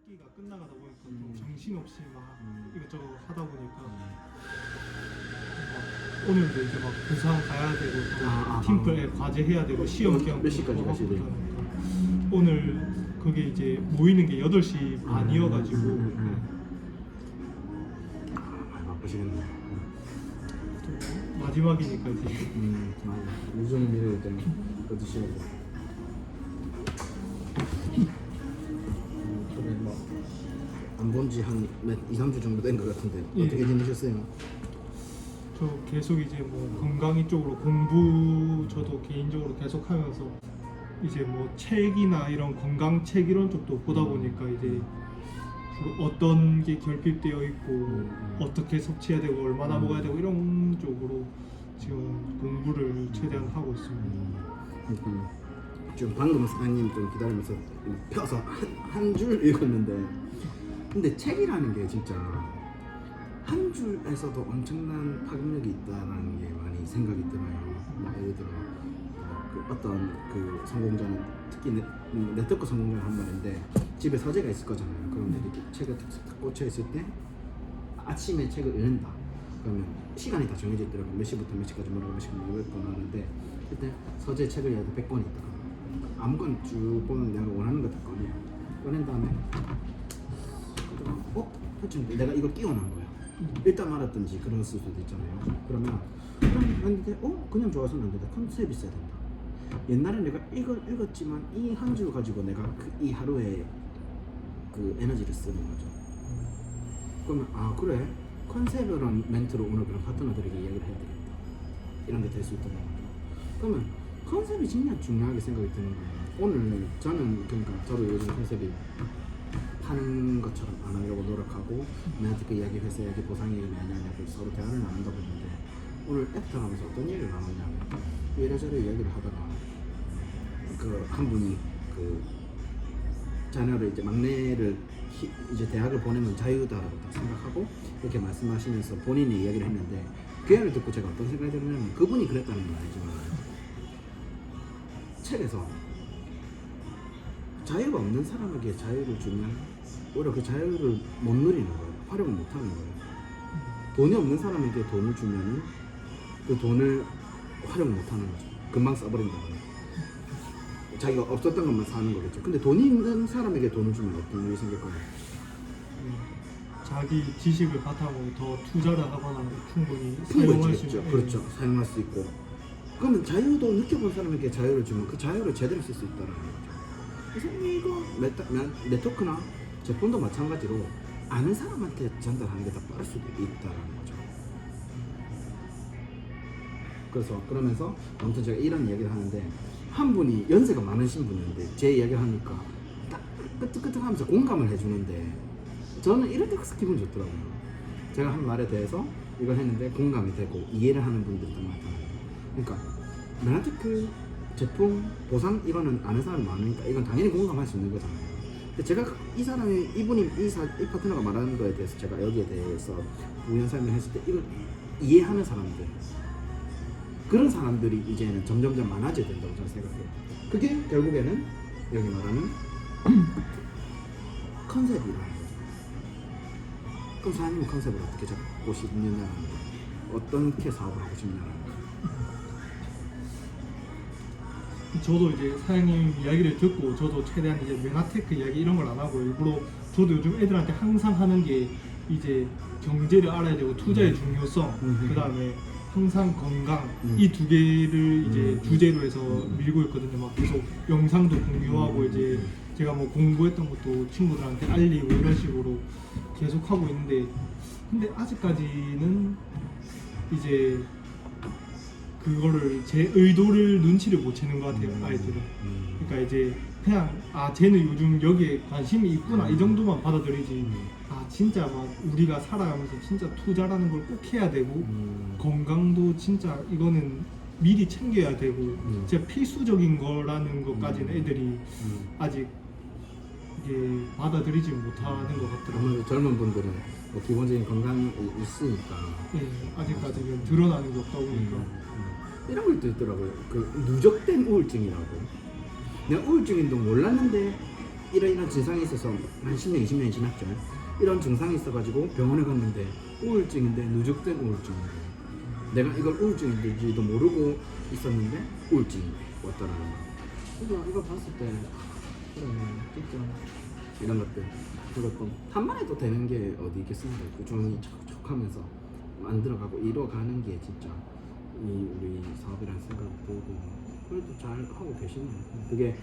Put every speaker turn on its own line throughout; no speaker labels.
학기가 끝나가다 보니까 좀 정신없이 막 이것저것 하다 보니까 막 오늘도 이제 막 부산 가야 되고 또 팀플에 과제해야 되고 시험 겸
몇 시까지 가시야 돼요?
오늘 그게 이제 모이는 게 8시 반이어가지고
많이 바쁘시겠네.
또 마지막이니까 이제
맞아. 요즘 일을 좀 거두셔야 돼. 그래 뭐안 본 지 한 2, 3주 정도 된 것 같은데
예.
어떻게 지내셨어요?
저 계속 이제 뭐 건강이 쪽으로 공부 저도 개인적으로 계속 하면서 이제 뭐 책이나 이런 건강 책 이런 쪽도 보다 보니까 이제 주로 어떤 게 결핍되어 있고 어떻게 섭취해야 되고 얼마나 먹어야 되고 이런 쪽으로 지금 공부를 최대한 하고 있습니다.
지금 방금 사장님 좀 기다리면서 펴서 한 줄 읽었는데 근데 책이라는 게 진짜 한 줄에서도 엄청난 파급력이 있다라는 게 많이 생각이 들어요. 뭐 예를 들어 그 어떤 그 성공자는 특히 네트워크 성공자는 한 말인데 집에 서재가 있을 거잖아요. 그런데 이렇게 책을 탁 꽂혀 있을 때 아침에 책을 읽는다. 그러면 시간이 다 정해져 있더라고요. 몇 시부터 몇 시까지 뭐라고 몇 시부터 몇 번 하는데 그때 서재 책을 읽어도 100권 있다. 아무거나 쭉 보면 내가 원하는 거 다 꺼낸 다음에 대충 내가 이걸 끼워놓은 거야. 일단 말았든지 그랬을 수도 있잖아요. 그러면 근데 그냥 좋아서는 안 된다. 컨셉이 있어야 된다. 옛날에 내가 이걸 읽었지만 이 한 줄 가지고 내가 이 하루에 그 에너지를 쓰는 거죠. 그러면 그래 컨셉이란 멘트로 오늘 그런 파트너들에게 이야기를 해야 되겠다. 이런 게 될 수 있다는 거죠. 그러면 컨셉이 진짜 중요하게 생각이 드는 거예요. 오늘 저는 그러니까 저도 요즘 컨셉이 파는 것처럼 안 하려고 노력하고 나한테 그 이야기 회사 이야기 보상 얘기 많이 하냐고 서로 대화를 나눈다고 했는데 오늘 애프터 하면서 어떤 얘기를 나눴냐면 이래저래 이야기를 하다가 그 한 분이 그 자녀를 이제 막내를 이제 대학을 보내면 자유다라고 생각하고 이렇게 말씀하시면서 본인이 이야기를 했는데 그 얘기를 듣고 제가 어떤 생각이 들었냐면 그분이 그랬다는 건 아니지만 책에서 자유가 없는 사람에게 자유를 주면 오히려 그 자유를 못 누리는 거예요. 활용을 못 하는 거예요. 돈이 없는 사람에게 돈을 주면 그 돈을 활용 못 하는 거죠. 금방 써버린다거나 자기가 없었던 것만 사는 거겠죠. 근데 돈이 있는 사람에게 돈을 주면 어떤 일이 생길까요?
자기 지식을 바탕으로 더 투자를 하거나 충분히 사용할 수 있는
그렇죠. 사용할 수 있고 그러면 자유도 느껴본 사람에게 자유를 주면 그 자유를 제대로 쓸 수 있다는 거죠. 그래서 이거 네트워크나 제품도 마찬가지로 아는 사람한테 전달하는 게 더 빠를 수도 있다는 거죠. 그래서 그러면서 아무튼 제가 이런 이야기를 하는데 한 분이 연세가 많으신 분인데 제 이야기를 하니까 딱 끄떡끄떡하면서 공감을 해주는데 저는 이럴 때 기분이 좋더라고요. 제가 한 말에 대해서 이걸 했는데 공감이 되고 이해를 하는 분들이 더 많다는 거예요. 그러니까 나한테 그 제품 보상 이거는 아는 사람이 많으니까 이건 당연히 공감할 수 있는 거잖아요. 근데 제가 이분이 이 파트너가 말하는 거에 대해서 제가 여기에 대해서 부연 설명했을 때 이걸 이해하는 사람들 그런 사람들이 이제는 점점점 많아져야 된다고 저는 생각해요. 그게 결국에는 여기 말하는 컨셉이라는 거죠. 그럼 사장님은 컨셉을 어떻게 잡고 싶느냐는 거예요. 어떻게 사업을 하고 싶냐는 거예요.
저도 이제 사장님 이야기를 듣고 저도 최대한 이제 메가테크 이야기 이런 걸 안 하고 일부러 저도 요즘 애들한테 항상 하는 게 이제 경제를 알아야 되고 투자의 중요성 그 다음에 항상 건강 이 두 개를 이제 주제로 해서 밀고 있거든요. 막 계속 영상도 공유하고 이제 제가 뭐 공부했던 것도 친구들한테 알리고 이런 식으로 계속 하고 있는데 근데 아직까지는 이제 그거를 제 의도를 눈치를 못 채는 것 같아요. 아이들은. 그러니까 이제 그냥 쟤는 요즘 여기에 관심이 있구나 이 정도만 받아들이지 진짜 막 우리가 살아가면서 진짜 투자라는 걸 꼭 해야 되고 건강도 진짜 이거는 미리 챙겨야 되고 진짜 필수적인 거라는 것까지는 애들이 아직 이게 받아들이지 못하는 것 같더라고요.
아무래도 젊은 분들은 뭐 기본적인 건강이 있으니까
아직까지는 드러나는 게 없다 보니까
이런 것도 있더라고요. 그 누적된 우울증이라고. 내가 우울증인 줄 몰랐는데 이런 증상이 있어서 한 10년, 20년이 지났죠. 이런 증상이 있어가지고 병원에 갔는데 우울증인데 누적된 우울증이에요. 내가 이걸 우울증인지도 모르고 있었는데 우울증이 왔더라는 거. 그래서 이거 봤을 때 그래 진짜 이런 것들 그것도 한 번에 또 되는 게 어디 있겠습니까? 꾸준히 척척하면서 만들어가고 이뤄가는 게 진짜 이 우리 사업이라는 생각이 들고 그래도 잘 하고 계시네요. 그게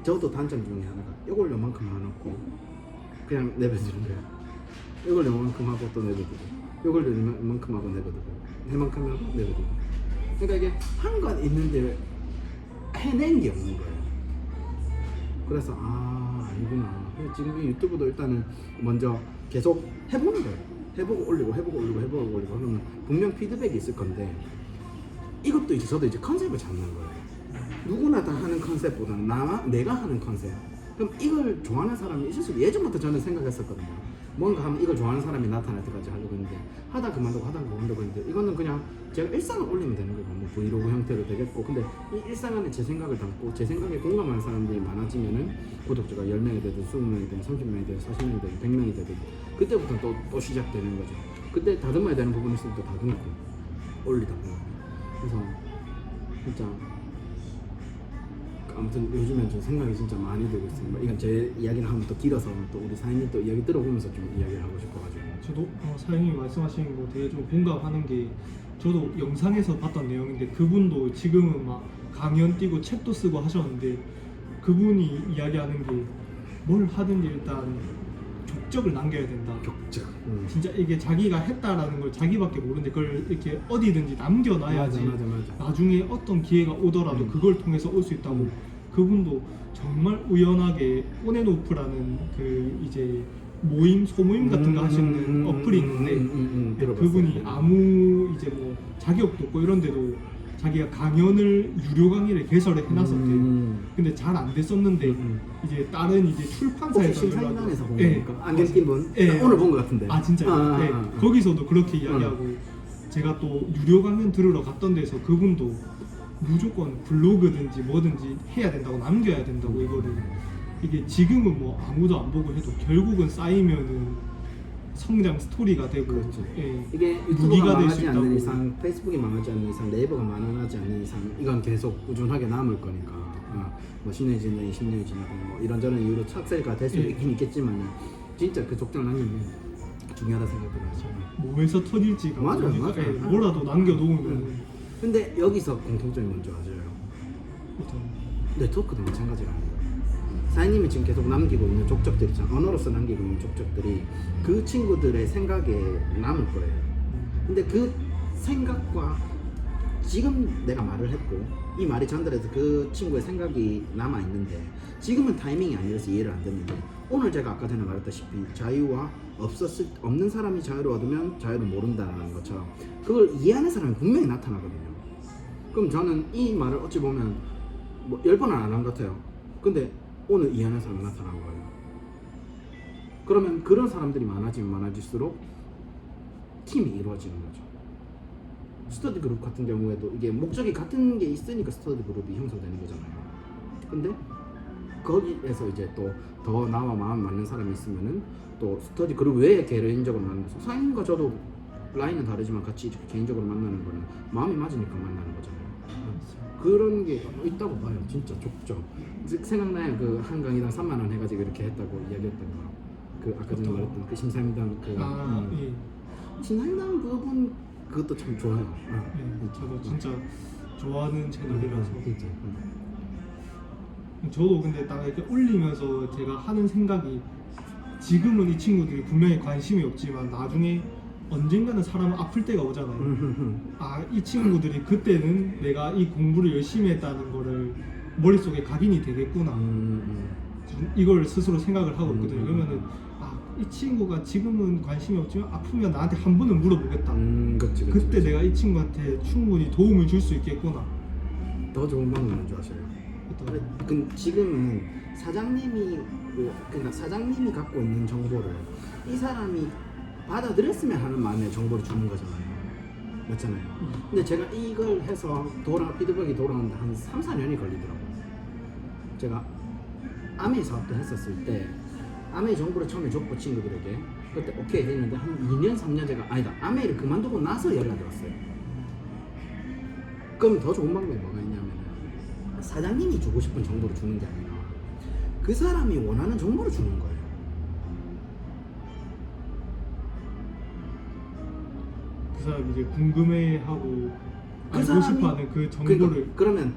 저도 단점 중에 하나가 이걸 요만큼 해놓고 그냥 내버려두는 거예요. 이걸 요만큼 하고 또 내버려두고 이걸 요만큼 하고 내버려두고 이만큼 하고 내버려두고 그러니까 이게 한 건 있는데 해낸 게 없는 거예요. 그래서 아니구나. 지금 이 유튜브도 일단은 먼저 계속 해보는 거예요. 해보고 올리고 그러면 분명 피드백이 있을 건데 이것도 이제 저도 이제 컨셉을 잡는 거예요. 누구나 다 하는 컨셉보다는 내가 하는 컨셉. 그럼 이걸 좋아하는 사람이 있을 수도 예전부터 저는 생각했었거든요. 뭔가 하면 이걸 좋아하는 사람이 나타날 때까지 하려고 했는데 하다 그만두고 했는데 이거는 그냥 제가 일상을 올리면 되는 거고 뭐 브이로그 형태로 되겠고 근데 이 일상 안에 제 생각을 담고 제 생각에 공감하는 사람들이 많아지면은 구독자가 10명이 되든 20명이 되든 30명이 되든 40명이 되든 100명이 되든 그때부터 또 시작되는 거죠. 그때 다듬어야 되는 부분이 있으면 또 다듬고 올리다 보면 그래서 진짜 아무튼 요즘엔 좀 생각이 진짜 많이 들고 있습니다. 이건 제 이야기를 하면 또 길어서 또 우리 사장님 또 이야기 들어보면서 좀 이야기를 하고 싶어가지고
저도 사장님이 말씀하시는 거 되게 좀 공감하는 게 저도 영상에서 봤던 내용인데 그분도 지금은 막 강연 뛰고 책도 쓰고 하셨는데 그분이 이야기하는 게 뭘 하든지 일단 족적을 남겨야 된다.
격적
진짜 이게 자기가 했다라는 걸 자기밖에 모르는데 그걸 이렇게 어디든지 남겨놔야지
맞아.
나중에 어떤 기회가 오더라도 그걸 통해서 올 수 있다고 그분도 정말 우연하게 온앤오프라는 그 이제 모임 소모임 같은 거 하시는 어플이 있는데 그분이 아무 이제 뭐 자격도 없고 이런데도 자기가 강연을 유료 강의를 개설을 해놨었대요. 근데 잘 안 됐었는데 이제 다른 이제 출판사에서
심사위원회에서 본
네.
겁니까? 안경 낀 분?
네.
오늘 본 것 같은데.
아 진짜요? 네. 거기서도 그렇게 이야기하고 제가 또 유료 강연 들으러 갔던 데서 그분도 무조건 블로그든지 뭐든지 해야 된다고 남겨야 된다고 이거를 이게 지금은 뭐 아무도 안 보고 해도 결국은 쌓이면은 성장 스토리가 되고
그렇죠.
예,
이게 유튜브가
무기가 될 수
망하지
있다고.
않는 이상, 페이스북이 망하지 않는 이상, 네이버가 망하지 않는 이상 이건 계속 꾸준하게 남을 거니까 뭐 10년이 지나든 20년이 지나든 뭐 이런저런 이유로 착세가 될 수 있긴 있겠지만 진짜 그 족장 남기면 중요하다 생각들어요.
몸에서 터질지가
맞아요,
모르니까,
맞아요.
예, 뭐라도 남겨놓으면
근데 여기서 공통점이 뭔지 아세요?
일단
네트워크도 마찬가지라는 거예요. 사장님이 지금 계속 남기고 있는 족적들 있잖아요. 언어로서 남기고 있는 족적들이 그 친구들의 생각에 남을 거예요. 근데 그 생각과 지금 내가 말을 했고 이 말이 전달해서 그 친구의 생각이 남아 있는데 지금은 타이밍이 아니라서 이해를 안 됐는데 오늘 제가 아까 전에 말했다시피 자유와 없는 사람이 자유를 얻으면 자유를 모른다는 것처럼 그걸 이해하는 사람이 분명히 나타나거든요. 그럼 저는 이 말을 어찌 보면 뭐 10번은 안 한 것 같아요. 근데 오늘 이해하는 사람이 나타난 거예요. 그러면 그런 사람들이 많아지면 많아질수록 팀이 이루어지는 거죠. 스터디 그룹 같은 경우에도 이게 목적이 같은 게 있으니까 스터디 그룹이 형성되는 거잖아요. 근데 거기에서 이제 또 더 나와 마음 맞는 사람이 있으면은 또 스터디 그룹 외에 개인적으로 만나서 사장님과 저도 라인은 다르지만 같이 개인적으로 만나는 거는 마음이 맞으니까 만나는 거잖아요. 그런 게 있다고 봐요. 진짜 족적. 생각나요? 그 한 강의당 3만 원 해가지고 이렇게 했다고 이야기했던 거. 그 아까 전에 말했던 그 심사임당 그
예.
심사임당 그분 그것도 참 좋아요.
예, 저도 진짜 좋아하는 채널이라서
진짜.
저도 근데 딱 이렇게 올리면서 제가 하는 생각이 지금은 이 친구들이 분명히 관심이 없지만 나중에 언젠가는 사람은 아플 때가 오잖아요. 아, 이 친구들이 그때는 내가 이 공부를 열심히 했다는 거를 머릿속에 각인이 되겠구나. 이걸 스스로 생각을 하고 있거든요. 그러면은 이 친구가 지금은 관심이 없지만 아프면 나한테 한 번은 물어보겠다.
그치,
그때 내가 이 친구한테 충분히 도움을 줄 수 있겠구나.
더 좋은 방법은 뭔지 아세요? 그 지금은 사장님이 그러니까 사장님이 갖고 있는 정보를 이 사람이 받아들였으면 하는 마음의 정보를 주는 거잖아요. 맞잖아요. 근데 제가 이걸 해서 피드백이 돌아오는데 한 3, 4년이 걸리더라고요. 제가 아메이 사업도 했었을 때 아메이 정보를 처음에 줬고 친구들에게 그때 오케이 했는데 한 2년 3년 제가 아니다 아메이를 그만두고 나서 연락이 왔어요. 그럼 더 좋은 방법이 뭐가 있냐면 사장님이 주고 싶은 정보를 주는 게 아니라 그 사람이 원하는 정보를 주는 거예요.
그 사람이 이제 궁금해하고
그
알고
사람이-
싶어하는 그 정보를
그러니까, 그러면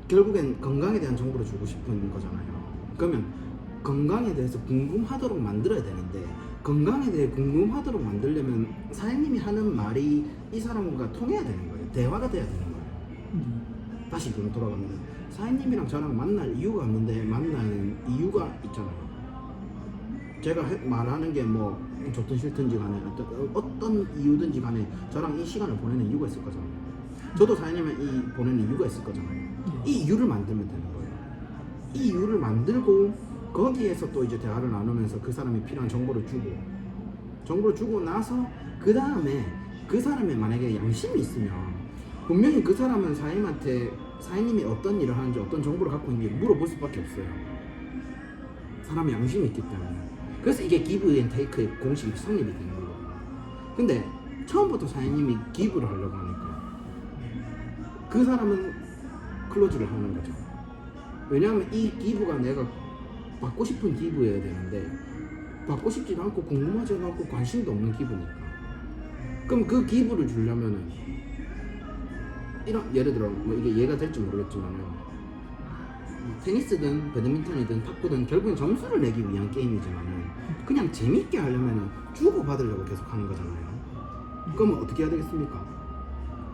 결국엔 건강에 대한 정보를 주고 싶은 거잖아요. 그러면 건강에 대해서 궁금하도록 만들어야 되는데 건강에 대해 궁금하도록 만들려면 사장님이 하는 말이 이 사람과 통해야 되는 거예요. 대화가 돼야 되는 거예요. 다시 그럼 돌아가면 사장님이랑 저랑 만날 이유가 없는데 만나는 이유가 있잖아요. 제가 말하는 게 뭐 좋든 싫든지 간에 어떤 이유든지 간에 저랑 이 시간을 보내는 이유가 있을 거잖아요. 저도 사장님은 보내는 이유가 있을 거잖아요. 이 이유를 만들면 되는 거예요. 이 이유를 만들고 거기에서 또 이제 대화를 나누면서 그 사람이 필요한 정보를 주고 나서 그 다음에 그 사람이 만약에 양심이 있으면 분명히 그 사람은 사장님이 어떤 일을 하는지 어떤 정보를 갖고 있는지 물어볼 수밖에 없어요. 사람이 양심이 있기 때문에. 그래서 이게 기브 앤 테이크의 공식이 성립이 되는 거예요. 근데 처음부터 사장님이 기브를 하려고 하니까 그 사람은 클로즈를 하는 거죠. 왜냐하면 이 기브가 내가 받고 싶은 기브여야 되는데 받고 싶지도 않고 궁금하지도 않고 관심도 없는 기브니까. 그럼 그 기브를 주려면은 이런 예를 들어 뭐 이게 이해가 될지 모르겠지만요. 테니스든 배드민턴이든 탁구든 결국엔 점수를 내기 위한 게임이지만은 그냥 재밌게 하려면은 주고 받으려고 계속 하는 거잖아요. 그러면 어떻게 해야 되겠습니까?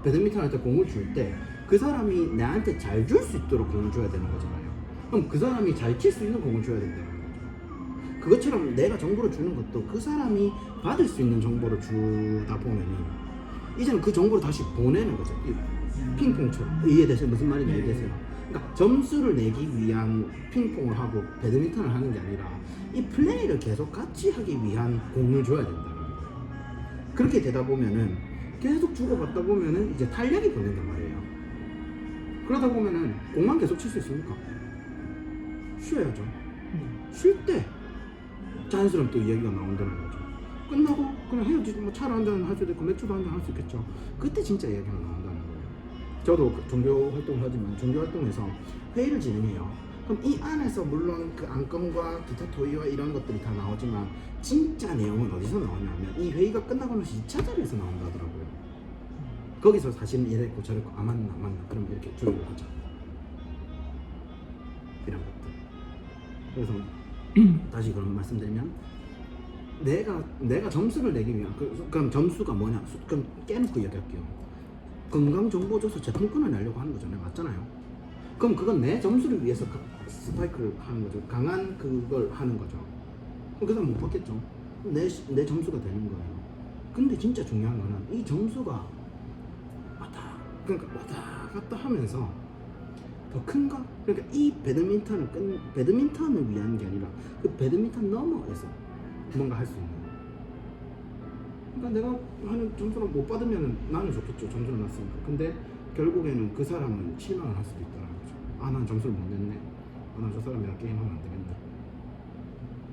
배드민턴 할 때 공을 줄 때 그 사람이 나한테 잘 줄 수 있도록 공을 줘야 되는 거잖아요. 그럼 그 사람이 잘 칠 수 있는 공을 줘야 된다는 거죠. 그것처럼 내가 정보를 주는 것도 그 사람이 받을 수 있는 정보를 주다 보면은 이제는 그 정보를 다시 보내는 거죠. 이 핑퐁처럼. 이해되세요? 무슨 말인지 이해되세요? 그러니까 점수를 내기 위한 핑퐁을 하고 배드민턴을 하는 게 아니라 이 플레이를 계속 같이 하기 위한 공을 줘야 된다는 거예요. 그렇게 되다 보면은 계속 주고받다 보면은 이제 탄력이 붙는단 말이에요. 그러다 보면은 공만 계속 칠 수 있습니까? 쉬어야죠. 쉴 때 자연스럽게 또 이야기가 나온다는 거죠. 끝나고 그냥 헤어지고 뭐 차를 한잔 할 수도 있고 맥주도 한잔 할 수 있겠죠. 그때 진짜 이야기가 나온다는 거예요. 저도 종교 활동을 하지만 종교 활동에서 회의를 진행해요. 그럼 이 안에서 물론 그 안건과 기타 토의와 이런 것들이 다 나오지만 진짜 내용은 어디서 나오냐면 이 회의가 끝나고 나서 2차 자리에서 나온다 하더라고요. 거기서 사실은 이랬고 저랬고 아 맞나 그럼 이렇게 조율을 하자. 이런 것들. 그래서 다시 그런 말씀드리면 내가 점수를 내기 위한 그럼 점수가 뭐냐? 그럼 깨놓고 이야기할게요. 건강 정보 줘서 제품권을 내려고 하는 거잖아요. 맞잖아요. 그럼 그건 내 점수를 위해서 스파이크를 하는 거죠. 강한 그걸 하는 거죠. 그럼 그 사람 못 받겠죠. 내 점수가 되는 거예요. 근데 진짜 중요한 거는 이 점수가 왔다 갔다 하면서 더 큰가? 그러니까 이 배드민턴을 위한 게 아니라 그 배드민턴 너머에서 뭔가 할 수 있는. 그러니까 내가 하는 점수를 못 받으면 나는 좋겠죠. 점수를 났으니까. 근데 결국에는 그 사람은 실망을 할 수도 있다는 거죠. 아, 난 점수를 못 냈네. 아, 난 저 사람이랑 게임하면 안 되겠네.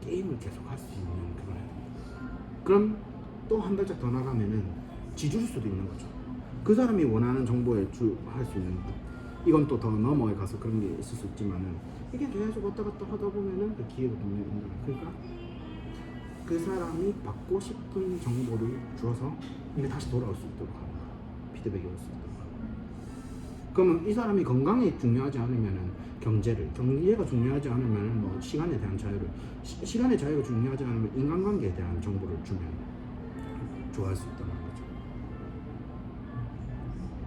게임을 계속 할 수 있는 그거예요. 그럼 또 한 발짝 더 나가면은 지줄 수도 있는 거죠. 그 사람이 원하는 정보에 할 수 있는 거. 이건 또 더 너머에 가서 그런 게 있을 수 있지만은 이게 계속 왔다 갔다 하다 보면은 그 기회가 분명히 온다. 그러니까 그 사람이 받고 싶은 정보를 주어서 이게 다시 돌아올 수 있도록 하는 거. 피드백이 올 수 있도록 하는 거. 그러면 이 사람이 건강이 중요하지 않으면은 경제가 중요하지 않으면 뭐 시간에 대한 자유를 시간의 자유가 중요하지 않으면 인간관계에 대한 정보를 주면 좋아할 수 있다는 거죠.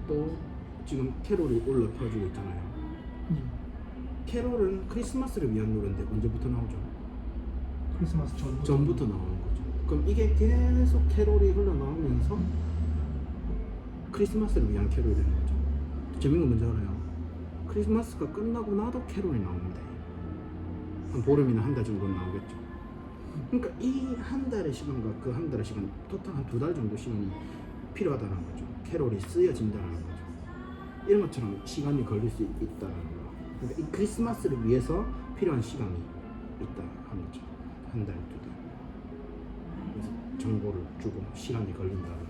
또 지금 캐롤이 올라 퍼지고 있잖아요. 캐롤은 크리스마스를 위한 노래인데 언제부터 나오죠?
크리스마스
전부터 나오는 거죠. 그럼 이게 계속 캐롤이 흘러나오면서 크리스마스를 위한 캐롤이 되는 거죠. 재밌는 건 뭔지 알아요? 크리스마스가 끝나고 나도 캐롤이 나오는데 한 보름이나 한 달 정도는 나오겠죠. 그러니까 이 한 달의 시간과 그 한 달의 시간, 토탈 한 2달 정도 시간이 필요하다는 거죠. 캐롤이 쓰여진다는 거죠. 이런 것처럼 시간이 걸릴 수 있다는 거. 그러니까 이 크리스마스를 위해서 필요한 시간이 있다 하는 거죠. 한 달, 두 달. 그래서 정보를 주고 시간이 걸린다는 거.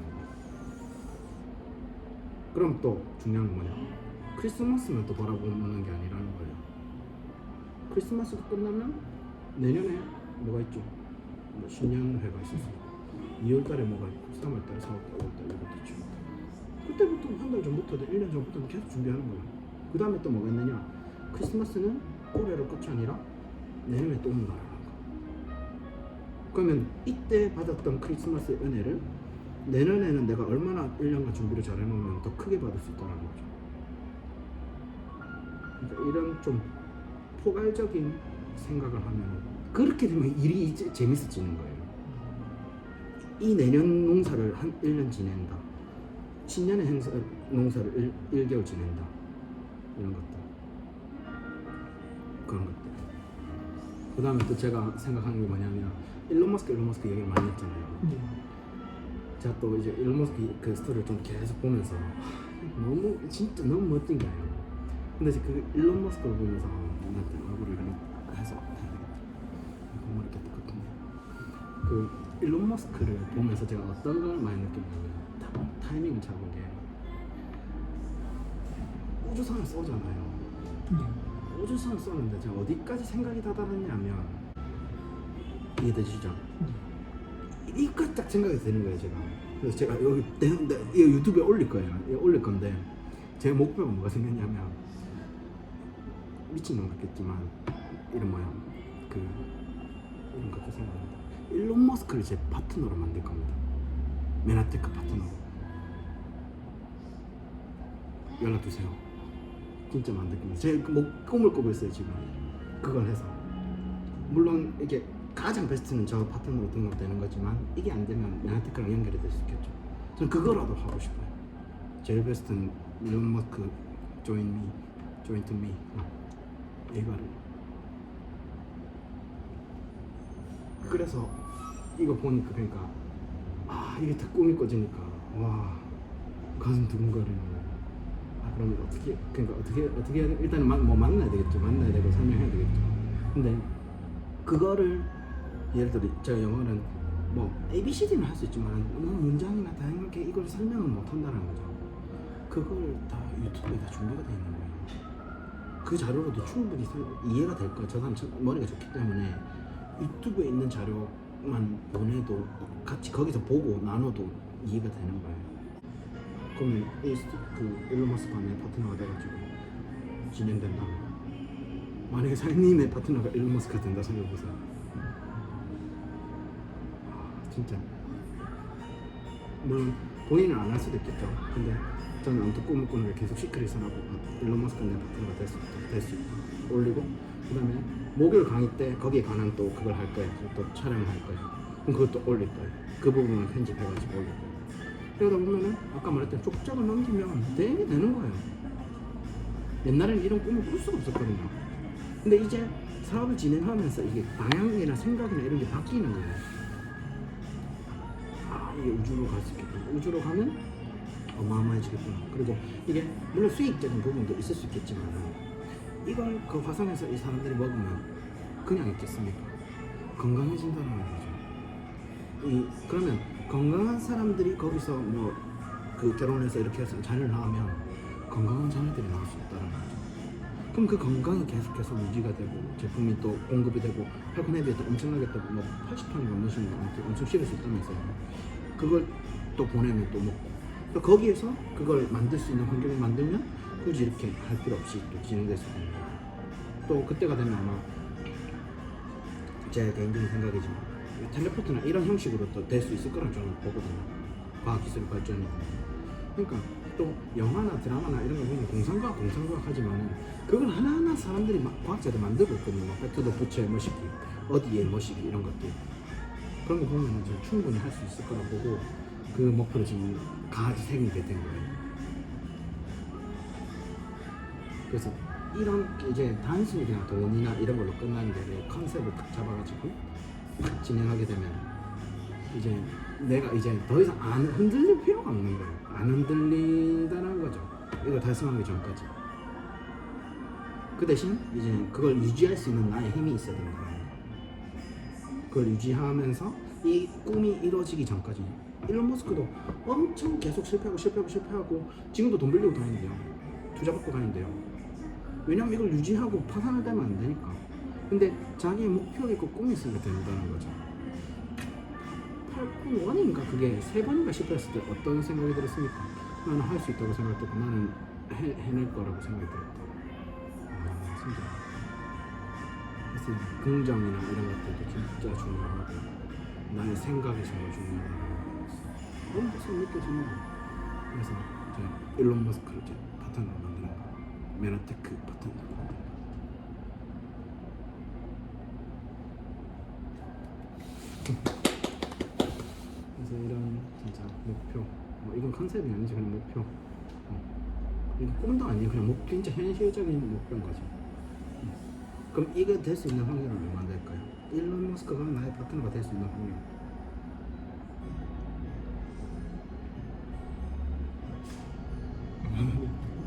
그럼 또 중요한 건 뭐냐? 크리스마스만 또 바라보는 게 아니라는 거예요. 크리스마스가 끝나면 내년에 뭐가 있죠? 뭐 신년회가 있었어요. 2월달에 뭐가 있고 3월달에 4월달, 5월달 이것도 있죠. 그때부터 한 달 전부터 1년 전부터 계속 준비하는 거예요. 그 다음에 또 뭐가 있느냐? 크리스마스는 올해로 끝이 아니라 내년에 또 온다라는 거. 그러면 이때 받았던 크리스마스 은혜를 내년에는 내가 얼마나 1년간 준비를 잘 해놓으면 더 크게 받을 수 있다는 거죠. 그러니까 이런 좀 포괄적인 생각을 하면 그렇게 되면 일이 이제 재밌어지는 거예요. 이 내년 농사를 한 1년 지낸다. 신년의 농사를 1개월 지낸다. 이런 것들. 그런 것들. 그 다음에 또 제가 생각하는 게 뭐냐면 일론 머스크 얘기를 많이 했잖아요. 제가 또 이제 일론 머스크 그 스토리를 좀 계속 보면서 너무 진짜 너무 멋진 거예요. 근데 이제 그 일론 머스크를 보면서 나한테 얼굴을 이렇게 해서 너무 이렇게 똑같은데 그 일론 머스크를 보면서 제가 어떤 걸 많이 느꼈냐면 타이밍을 잡은 게 우주선을 쏘잖아요. 우주선을 쏘는데 제가 어디까지 생각이 다다랐냐면 이해되시죠? 이까지 딱 생각이 드는 거예요 제가. 그래서 제가 여기 이거 유튜브에 올릴 거예요. 이거 올릴 건데 제 목표가 뭐가 생겼냐면 미친놈 같겠지만 이런 뭐야 그 이런 것도 생각합니다. 일론 머스크를 제 파트너로 만들 겁니다. 맨하테크 파트너로. 연락 주세요. 진짜 만들 겁니다. 제 꿈을 꾸고 있어요 지금. 그걸 해서 물론 이게 가장 베스트는 저 파트너로 등록되는 거지만 이게 안 되면 맨하테크랑 연결이 될 수 있겠죠. 저는 그거라도 하고 싶어요. 제일 베스트는 일론 머스크 join to me 이거를. 그래서 이거 보니까 그러니까 이게 다 꿈이 꿔지니까 와 가슴 두근거리는 거예요. 그럼 어떻게 그러니까 어떻게 해야 돼? 일단 뭐 만나야 되겠죠. 만나야 되고 설명해야 되겠죠. 근데 그거를 예를 들어 제가 영어는 뭐 ABCD는 할 수 있지만 뭐 문장이나 다양하게 이걸 설명은 못 한다는 거죠. 그걸 다 유튜브에 다 준비가 되어 있는 거예요. 그 자료로도 충분히 이해가 될 거예요. 저 사람 머리가 좋기 때문에 유튜브에 있는 자료만 보내도 같이 거기서 보고 나눠도 이해가 되는 거예요. 그러면 그 일론 머스크가 내 파트너가 돼가지고 진행된다. 만약에 사장님의 파트너가 일론 머스크가 된다 생각해보세요. 진짜 물론 본인은 안 할 수도 있겠죠. 근데 저는 아무튼 꿈을 꾸는 게 계속 시크릿을 하고 일론 머스크가 내 파트너가 될 수 있다 올리고 그 다음에 목요일 강의 때 거기에 관한 또 그걸 할 거예요. 또 촬영을 할 거예요. 그럼 그것도 올릴 거예요. 그 부분을 편집해가지고 올릴 거예요. 그러다 보면은 아까 말했던 쪽짝을 넘기면 되는 거예요. 옛날에는 이런 꿈을 꿀 수가 없었거든요. 근데 이제 사업을 진행하면서 이게 방향이나 생각이나 이런 게 바뀌는 거예요. 이게 우주로 갈 수 있겠구나. 우주로 가면 어마어마해지겠구나. 그리고 이게 물론 수익적인 부분도 있을 수 있겠지만 이걸 그 화성에서 이 사람들이 먹으면 그냥 있겠습니까? 건강해진다는 거죠. 그러면 건강한 사람들이 거기서 뭐 그 결혼해서 이렇게 해서 자녀를 낳으면 건강한 자녀들이 나올 수 있다는 거죠. 그럼 그 건강이 계속해서 유지가 되고 제품이 또 공급이 되고 팔콘헤비에 또 엄청나게 또뭐 80톤이 넘으시는 거 엄청 실을 수 있다면서요. 그걸 또 보내면 또 먹고 또 거기에서 그걸 만들 수 있는 환경을 만들면 굳이 이렇게 할 필요 없이 또 진행될 수 있는 거예요. 또 그때가 되면 아마 제 개인적인 생각이지만 텔레포트나 이런 형식으로 또 될 수 있을 거라고 저는 보거든요. 과학기술이 발전이. 그러니까 또 영화나 드라마나 이런 거 보면 공상과학 하지만은 그걸 하나하나 사람들이 과학자들 만들고 있거든요. 백투더 퓨처에 뭐시기, 어디에 뭐시기 이런 것들. 그런 거 보면 좀 충분히 할 수 있을 거라고 보고 그 목표를 지금 강하게 새기게 된 거예요. 그래서 이런 이제 단순히 그냥 돈이나 이런 걸로 끝나는 게 아니라 컨셉을 딱 잡아가지고 딱 진행하게 되면 이제 내가 이제 더 이상 안 흔들릴 필요가 없는 거예요. 안 흔들린다는 거죠. 이거 달성하기 전까지. 그 대신 이제 그걸 유지할 수 있는 나의 힘이 있어야 된다. 그걸 유지하면서 이 꿈이 이루어지기 전까지 일론 머스크도 엄청 계속 실패하고 지금도 돈 빌리고 다니는데요. 투자 받고 다니는데요. 왜냐면 이걸 유지하고 파산을 되면 안 되니까. 근데 자기의 목표가 있고 꿈이 있으니까 된다는 거죠. 팔콘 1인가 그게 3번인가 실패했을 때 어떤 생각이 들었습니까? 나는 할 수 있다고 생각했고 나는 해낼 거라고 생각이 들었다. 진짜. 그래서 긍정이나 이런 것들도 진짜 중요하고 나의 생각이 정말 중요하고 그런 것을 느껴지는 거예요. 그래서 이제 일론 머스크를 이제 파트너로 만드는 거, 메나테크 파트너로 만드는 거. 그래서 이런 진짜 목표, 뭐 이건 컨셉이 아니지 그냥 목표. 이거 꿈도 아니에요. 그냥 진짜 현실적인 목표인 거죠. 그럼 이거 될 수 있는 확률은 얼마나 될까요? 일론 머스크가 나의 파트너가 될 수 있는 확률.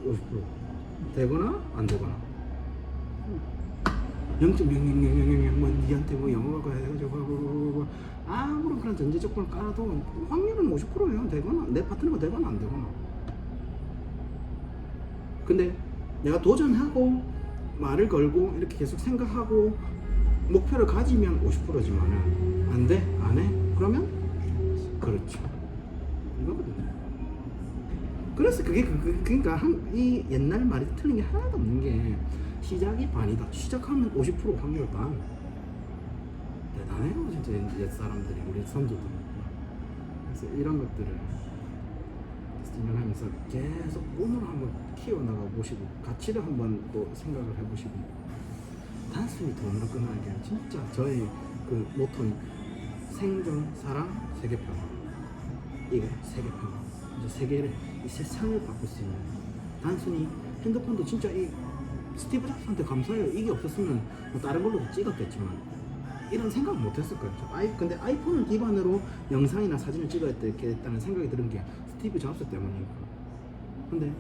50% 되거나 안 되거나 0.000000 뭐 니한테 뭐 영어가 해가지고 아무런 그런 전제 조건을 깔아도 확률은 50%예요. 되거나 내 파트너가 되거나 안 되거나. 근데 내가 도전하고 말을 걸고 이렇게 계속 생각하고 목표를 가지면 50%지만은 안 돼? 안 해? 그러면 그렇죠. 이거거든요. 그래서 그게 그러니까 이 옛날 말이 틀린 게 하나도 없는 게 시작이 반이다. 시작하면 50% 확률 반. 대단해요 진짜 옛 사람들이 우리 선조들. 그래서 이런 것들을 진행하면서 계속 꿈을 한번 키워나가 보시고 가치를 한번 또 생각을 해보시고 단순히 돈으로 끝나는 게 아니라 진짜 저의 그 모토는 생존, 사랑, 세계평화. 이거 세계평화. 이제 세계를 이 세상을 바꿀 수 있는 단순히 핸드폰도 진짜 이 스티브 잡스한테 감사해요. 이게 없었으면 뭐 다른 걸로도 찍었겠지만 이런 생각 못했을 거예요. 근데 아이폰을 기반으로 영상이나 사진을 찍어야 되겠다는 생각이 드는 게 스티브 잡스 때문이니까. 근데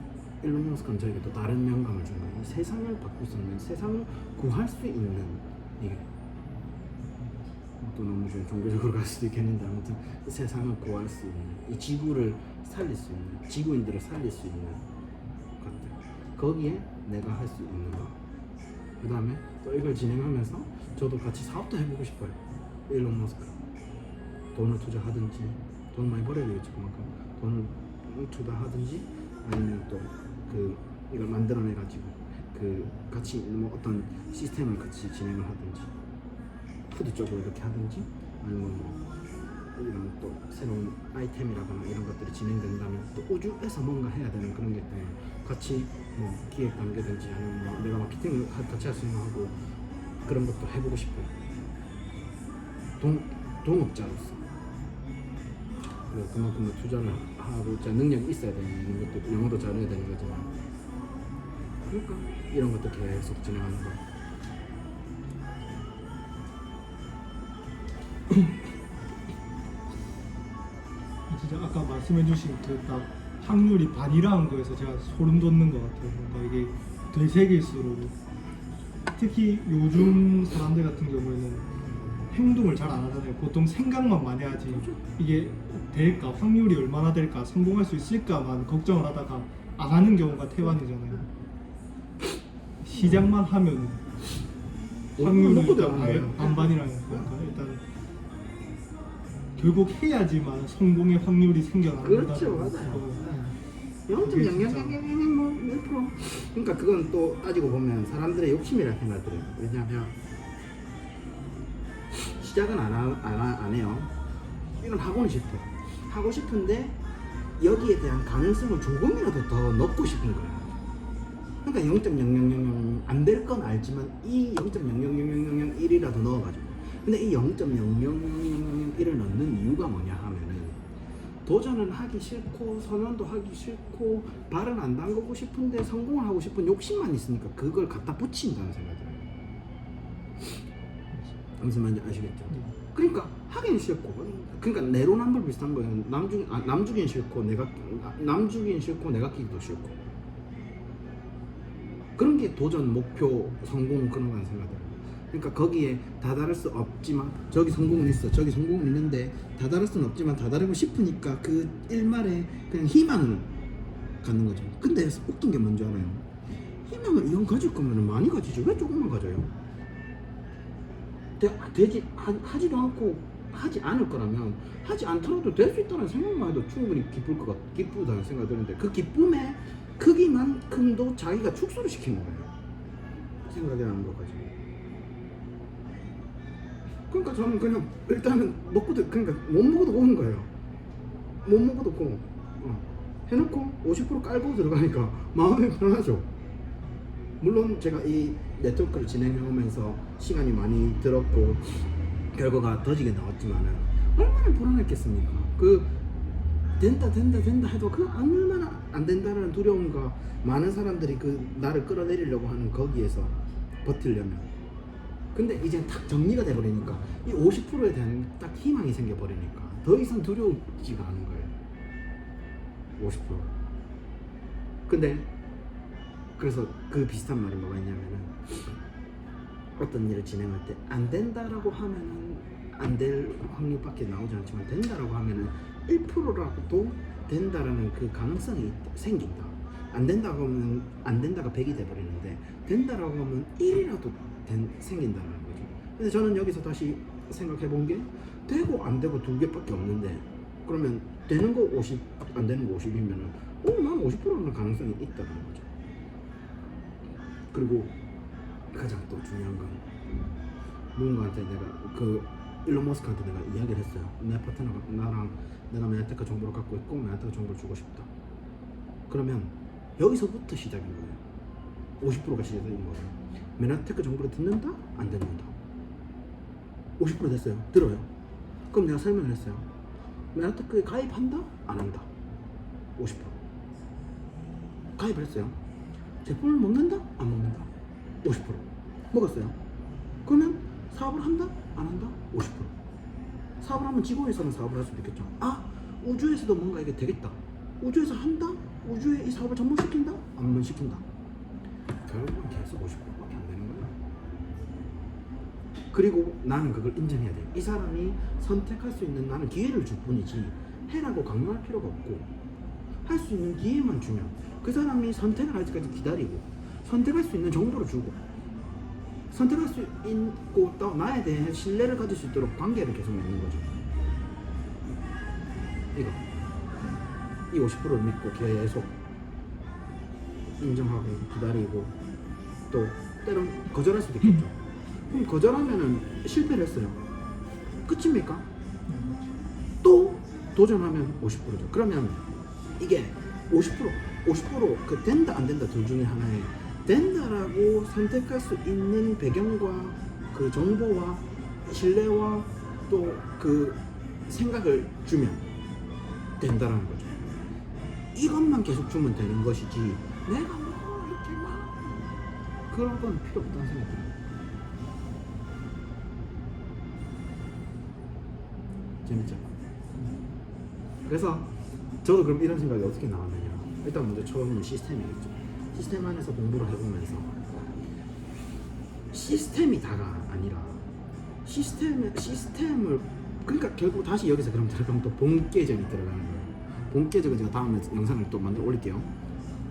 일론 머스크는 저에게 또 다른 영감을 준 거예요. 이 세상을 바꿀 수 있는, 세상을 구할 수 있는 이게 또 너무 좀 종교적으로 갈 수도 있겠는데 아무튼 이 세상을 구할 수 있는, 이 지구를 살릴 수 있는, 지구인들을 살릴 수 있는 것들, 거기에 내가 할 수 있는 거. 그 다음에 또 이걸 진행하면서 저도 같이 사업도 해보고 싶어요. 일론 머스크 돈을 투자하든지, 돈 많이 벌어야 되겠죠. 그만큼 돈을 투자하든지 아니면 또 이걸 만들어내 가지고 같이 뭐 어떤 시스템을 같이 진행을 하든지 푸드 쪽으로 이렇게 하든지 아니면 뭐 이런 또 새로운 아이템이라거나 이런 것들이 진행된다면 또 우주에서 뭔가 해야 되는 그런 게 때문에 같이 뭐 기획 단계든지 아니면 뭐 내가 마케팅을 같이 할 수 있는 하고 그런 것도 해보고 싶어요. 동업자로서. 그래서 그만큼 투자를 하고 능력이 있어야 되는 것도 영어도 잘해야 되는 거지만 그러니까 이런 것도 계속 진행하는 거.
진짜 아까 말씀해주신 그 딱 확률이 반이라는 거에서 제가 소름 돋는 것 같아요. 뭔가 이게 되새길수록 특히 요즘 사람들 같은 경우에는 행동을 잘 안 하잖아요. 보통 생각만 많이 하지 이게 될까, 확률이 얼마나 될까, 성공할 수 있을까만 걱정을 하다가 안 하는 경우가 태반이잖아요. 시작만 하면 확률은 일단 반반이라는 거니까 일단 결국 해야지만 성공의 확률이 생겨나는
그렇죠, 맞아요. 0.0000 뭐 1%. 그러니까 그건 또 따지고 보면 사람들의 욕심이라 생각이 들어요. 왜냐하면 시작은 안 해요. 이건 하고는 싶어. 하고 싶은데 여기에 대한 가능성을 조금이라도 더 넣고 싶은 거예요. 그러니까 0.0000 안 될 건 알지만 이 0.000001이라도 넣어가지고. 근데 이 0.000001을 넣는 이유가 뭐냐 하면은 도전은 하기 싫고 선언도 하기 싫고 발은 안 담그고 싶은데 성공을 하고 싶은 욕심만 있으니까 그걸 갖다 붙인다는 생각이 들어요. 무슨 말인지 아시겠죠? 그러니까 하긴 싫고 그러니까 내로남불 비슷한 거예요. 남 주긴 싫고 내가 끼기도 싫고 그런 게 도전, 목표, 성공 그런 거라는 생각을. 그러니까 거기에 다다를 수 없지만 저기 성공은 있어, 저기 성공은 있는데 다다를 수는 없지만 다다르고 싶으니까 그 일말에 그냥 희망을 갖는 거죠. 근데 웃긴 게 뭔지 알아요? 희망을 이왕 가질 거면 많이 가지지 왜 조금만 가져요? 하지도 않고 하지 않을 거라면 하지 않더라도 될 수 있다는 생각만 해도 충분히 기쁘다는 생각이 드는데 그 기쁨의 크기만큼도 자기가 축소를 시키는 거예요. 생각이라는 것까지. 그러니까 저는 그냥 일단은 그러니까 못 먹어도 고운 거예요. 못 먹어도 고 해놓고 50% 깔고 들어가니까 마음이 편하죠. 물론 제가 이 네트워크를 진행해오면서 시간이 많이 들었고 결과가 더지게 나왔지만은 얼마나 불안했겠습니까? 그 된다 해도 그 얼마나 안 된다는 두려움과 많은 사람들이 그 나를 끌어내리려고 하는 거기에서 버티려면 근데 이제 딱 정리가 돼버리니까 이 50%에 대한 딱 희망이 생겨버리니까 더 이상 두려우지가 않은 거예요. 50%. 근데 그래서 그 비슷한 말이 뭐가 있냐면은 어떤 일을 진행할 때 안 된다라고 하면은 안 될 확률밖에 나오지 않지만 된다라고 하면은 1%라도 된다라는 그 가능성이 생긴다. 안 된다고 하면 안 된다가 100이 돼버리는데 된다라고 하면 1이라도 생긴다는 거죠. 근데 저는 여기서 다시 생각해 본 게 되고 안 되고 두 개밖에 없는데 그러면 되는 거 50, 안 되는 거 50이면은 난 50%는 가능성이 있다는 거죠. 그리고 가장 또 중요한 건 누군가한테 내가 일론 머스크한테 내가 이야기를 했어요. 내 파트너가 내가 맨하탄 정보를 갖고 있고 맨하탄 정보를 주고 싶다. 그러면 여기서부터 시작인 거예요. 50%가 시작인 거예요. 맨하탄 정보를 듣는다? 안 듣는다. 50% 됐어요. 들어요. 그럼 내가 설명을 했어요. 맨하탄에 가입한다? 안 한다. 50%. 가입을 했어요. 제품을 먹는다? 안 먹는다. 50%. 먹었어요. 그러면 사업을 한다? 안 한다? 50%. 사업을 하면 지구에서는 사업을 할 수도 있겠죠. 우주에서도 뭔가 이게 되겠다. 우주에서 한다? 우주에 이 사업을 접목시킨다? 안 시킨다. 결국은 계속 50%밖에 안 되는 거예요. 그리고 나는 그걸 인정해야 돼요. 이 사람이 선택할 수 있는 나는 기회를 줄 뿐이지 해라고 강요할 필요가 없고 할 수 있는 기회만 주면 그 사람이 선택을 할 때까지 기다리고 선택할 수 있는 정보를 주고 선택할 수 있고 또 나에 대해 신뢰를 가질 수 있도록 관계를 계속 맺는 거죠. 이 50%를 믿고 계속 인정하고 기다리고 또 때론 거절할 수도 있겠죠. 그럼 거절하면은 실패를 했어요. 끝입니까? 또 도전하면 50%죠. 그러면 이게 50% 그 된다 안 된다 둘 중에 하나에 된다라고 선택할 수 있는 배경과 그 정보와 신뢰와 또 그 생각을 주면 된다라는 거죠. 이것만 계속 주면 되는 것이지 내가 뭐 이렇게 막 그런 건 필요 없다는 생각이 들어요. 재밌죠? 그래서 저도 그럼 이런 생각이 어떻게 나왔느냐. 일단 먼저 처음은 시스템이겠죠. 시스템 안에서 공부를 해보면서 시스템이 다가 아니라 시스템을 그러니까 결국 다시 여기서 그럼 들어가면 또 본계적이 들어가는 거예요. 본계적은 제가 다음에 영상을 또 만들어 올릴게요.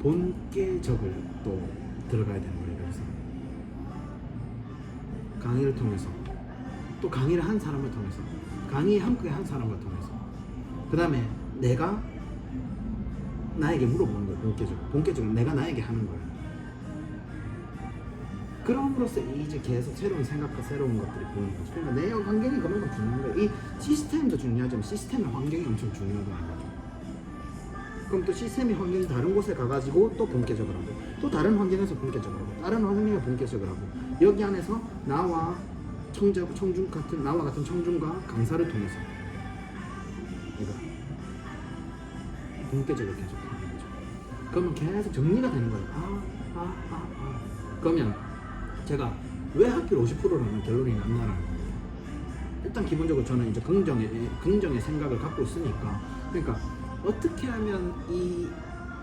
본계적을 또 들어가야 되는 거예요. 그래서 강의를 통해서 또 강의를 한 사람을 통해서 강의 함께 한 사람을 통해서 그 다음에 내가 나에게 물어보는 거예요. 본격적으로 내가 나에게 하는 거예요. 그럼으로써 이제 계속 새로운 생각과 새로운 것들이 보이는 거죠. 그러니까 내 환경이 그만큼 중요한 거예요. 이 시스템도 중요하지만 시스템의 환경이 엄청 중요하다는 거죠. 그럼 또 시스템의 환경이 다른 곳에 가가지고 또 본격적으로 하고 또 다른 환경에서 본격적으로 하고 다른 환경에서 본격적으로 하고 여기 안에서 나와 나와 같은 청중과 강사를 통해서 이거 본격적으로 계속 하는 거죠. 그러면 계속 정리가 되는 거예요. 그러면 제가 왜 하필 50%라는 결론이 났나라는 겁니다. 일단 기본적으로 저는 이제 긍정의 생각을 갖고 있으니까 그러니까 어떻게 하면 이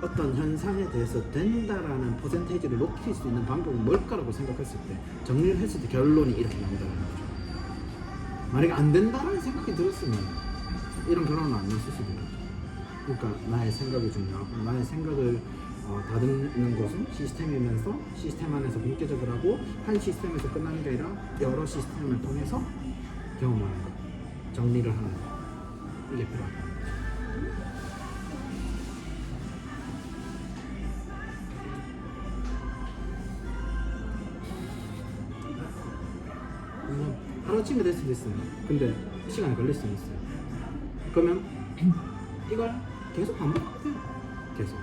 어떤 현상에 대해서 된다라는 퍼센테이지를 높일 수 있는 방법이 뭘까라고 생각했을 때 정리를 했을 때 결론이 이렇게 나온다는 거죠. 만약에 안 된다라는 생각이 들었으면 이런 결론은 안 났을 수도 있죠. 그러니까 나의 생각이 중요하고 나의 생각을 다듬는 것은 시스템이면서 시스템 안에서 본격적으로 하고 한 시스템에서 끝나는 게 아니라 여러 시스템을 통해서 경험하는 것, 정리를 하는 것, 이게 필요하다. 하루아침에 될 수도 있어요. 근데 시간이 걸릴 수도 있어요. 그러면 이걸 계속 반복하면 돼요. 계속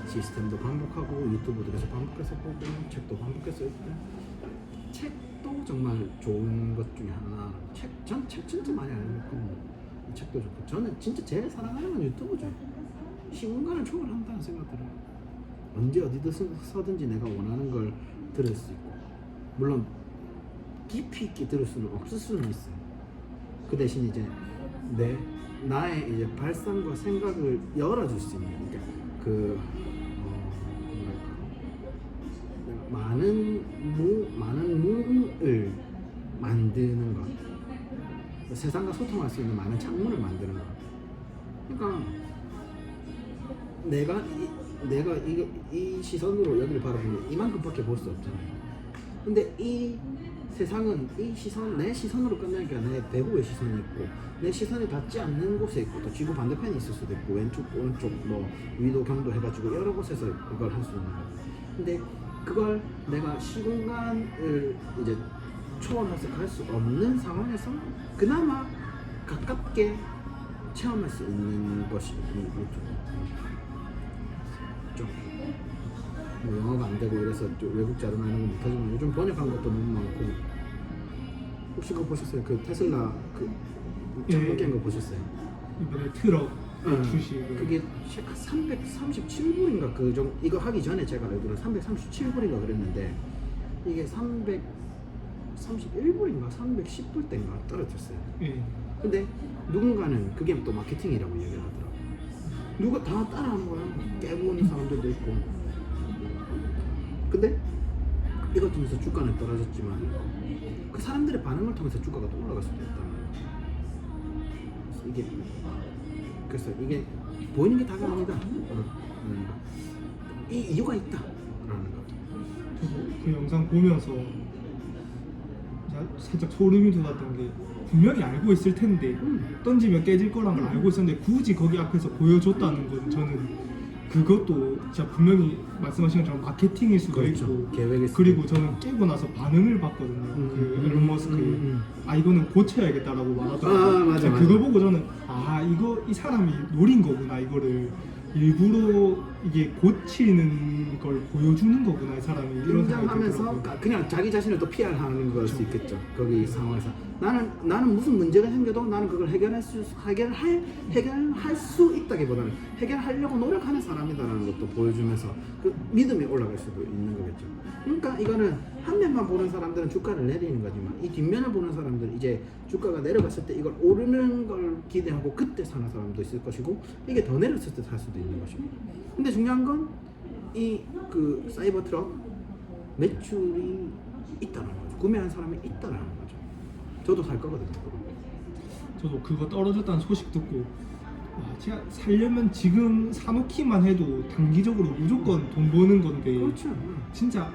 시스템도 반복하고 유튜브도 계속 반복해서 보고 책도 반복해서 읽고 책도 정말 좋은 것 중에 하나. 전 책 진짜 많이 안 읽고 이 책도 좋고 저는 진짜 제일 사랑하는 건 유튜브죠. 시공간을 초월한다는 생각 들어요. 언제 어디서든지 내가 원하는 걸 들을 수 있고 물론 깊이 있게 들을 수는 없을 수는 있어요. 그 대신 이제 나의 이제 발상과 생각을 열어줄 수 있는 그러니까 많은 문을 만드는 것, 세상과 소통할 수 있는 많은 창문을 만드는 것. 그러니까 내가 이 시선으로 여기를 바라보면 이만큼밖에 볼 수 없잖아요. 근데 이 세상은 내 시선으로 끝나는 게 아니라 내 배우의 시선이 있고 내 시선이 닿지 않는 곳에 있고 또 지구 반대편이 있을 수도 있고 왼쪽 오른쪽 뭐 위도 경도 해가지고 여러 곳에서 그걸 할 수 있는 거예요. 근데 그걸 내가 시공간을 이제 초월해서 갈 수 없는 상황에서 그나마 가깝게 체험할 수 있는 것이 유튜브. 뭐 영어가 안 되고 이래서 외국 자료나 이런 거 못하지만 요즘 번역한 것도 너무 많고. 혹시 그거 보셨어요? 그 테슬라 그 정보 깬 거 보셨어요?
이번에 트럭 주식
그게 337불인가 이거 하기 전에 제가 알기로는 337불인가 그랬는데 이게 331불인가 310불 대인가 떨어졌어요. 근데 누군가는 그게 또 마케팅이라고 얘기를 하더라고. 누가 다 따라하는 거야. 깨보는 사람들도 있고. 근데 이걸 통해서 주가는 떨어졌지만 그 사람들의 반응을 통해서 주가가 또 올라갈 수도 있다는 거예요. 그래서 이게 보이는 게 다가 아니다. 이 이유가 있다라는 거.
그 영상 보면서 살짝 소름이 돋았던 게 분명히 알고 있을 텐데 던지면 깨질 거란 걸 알고 있었는데 굳이 거기 앞에서 보여줬다는 건 저는 그것도 진짜 분명히 말씀하신 것처럼 마케팅일 수도
그렇죠.
있고
계획일 수도
그리고
있고.
저는 깨고 나서 반응을 봤거든요. 그 일론 머스크의 이거는 고쳐야겠다라고 말하더라고요.
맞아.
그거 보고 저는 이 사람이 노린 거구나. 이거를 일부러 이게 고치는 걸 보여주는 거구나 이 사람이 이런 생각이
인정하면서
들더라고요.
그냥 자기 자신을 또 PR하는 걸 수 있겠죠. 거기 상황에서 나는 무슨 문제가 생겨도 나는 그걸 해결할 수 있다기보다는 해결하려고 노력하는 사람이다라는 것도 보여주면서 그 믿음이 올라갈 수도 있는 거겠죠. 그러니까 이거는 한 면만 보는 사람들은 주가를 내리는 거지만 이 뒷면을 보는 사람들은 이제 주가가 내려갔을 때 이걸 오르는 걸 기대하고 그때 사는 사람도 있을 것이고 이게 더 내렸을 때 살 수도 있는 것이고. 근데 중요한 건 이 그 사이버 트럭 매출이 있다는 거죠. 구매한 사람이 있다는 거죠. 저도 살 거거든요.
저도 그거 떨어졌다는 소식 듣고 제가 살려면 지금 사놓기만 해도 단기적으로 무조건 돈 버는 건데
그렇죠.
진짜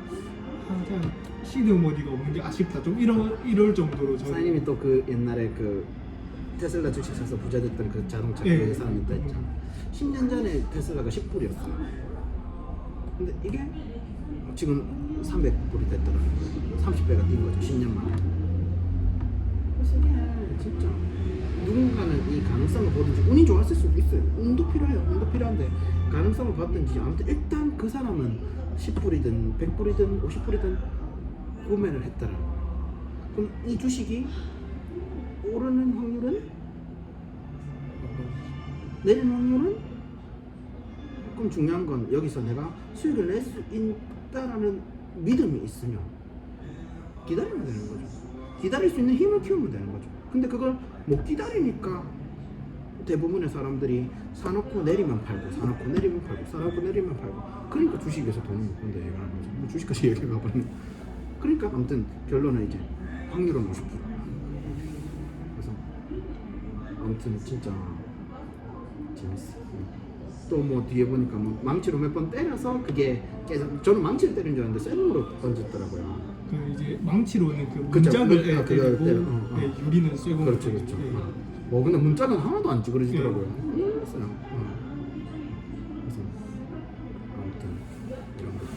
그냥 시드머니가 없는 게 아쉽다 좀 이럴 정도로 저는
사장님이 또 그 옛날에 그 테슬라 주식 사서 부자 됐던 그 자동차
예.
그 사람 있다 했잖아. 10년 전에 테슬라가 10불이었어요. 근데 이게 지금 300불이 됐더라고요. 30배가 뛴 거죠. 10년 만에. 그래서 이게 진짜 누군가는 이 가능성을 보든지 운이 좋았을 수도 있어요. 운도 필요해요. 운도 필요한데 가능성을 봤든지 아무튼 일단 그 사람은 10불이든 100불이든 50불이든 구매를 했더라. 그럼 이 주식이 오르는 확률은 내리는 확률은 그럼 중요한 건 여기서 내가 수익을 낼 수 있다라는 믿음이 있으면 기다리면 되는 거죠. 기다릴 수 있는 힘을 키우면 되는 거죠. 근데 그걸 못 기다리니까 대부분의 사람들이 사놓고 내리면 팔고 사놓고 내리면 팔고 사놓고 내리면 팔고 그러니까 주식에서 돈을 못 번다 얘기를 하는 거죠. 뭐 주식까지 얘기가 버리네. 그러니까 아무튼 결론은 이제 확률은 50%. 그래서 아무튼 진짜 재밌어. 또 뭐 뒤에 보니까 뭐 망치로 몇 번 때려서 그게 깨져. 저는 망치를 때린 줄 알았는데 쇠공으로 던졌더라고요.
그 이제 망치로는 그
그쵸,
문짝을
그거
때리고
때려.
예, 유리는 쇠공.
그렇죠, 그렇죠.
예.
근데 문짝은 하나도 안 찌그러지더라고요. 그래서 아무튼 이런 것들.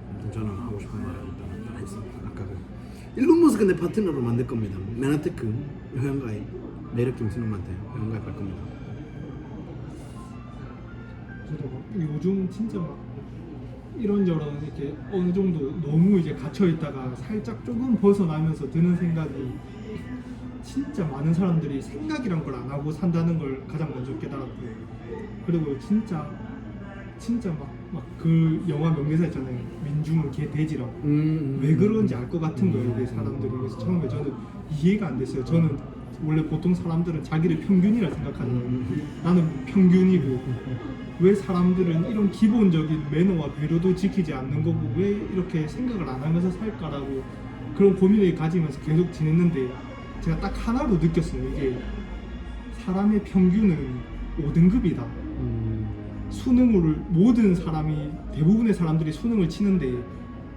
아무튼 저는 하고 싶은 말을 일단 다 했습니다. 아까 그 일론 머스크 내 파트너로 만들 겁니다. 맨하테크 회원가입 매력 김순웅한테 회원가입 할 겁니다.
저도 막 요즘 진짜 막 이런저런 이렇게 어느 정도 너무 이제 갇혀 있다가 살짝 조금 벗어나면서 드는 생각이 진짜 많은 사람들이 생각이란 걸 안 하고 산다는 걸 가장 먼저 깨달았고요. 그리고 진짜 막 그 영화 명대사 있잖아요. 민중은 개 돼지라고. 왜 그런지 알 것 같은 거예요. 왜 사람들이. 그래서 처음에 저는 이해가 안 됐어요. 저는 원래 보통 사람들은 자기를 평균이라 생각하는 나는 평균이고 왜 사람들은 이런 기본적인 매너와 배려도 지키지 않는 거고 왜 이렇게 생각을 안 하면서 살까라고 그런 고민을 가지면서 계속 지냈는데 제가 딱 하나로 느꼈어요. 이게 사람의 평균은 5등급이다. 수능을 모든 사람이 대부분의 사람들이 수능을 치는데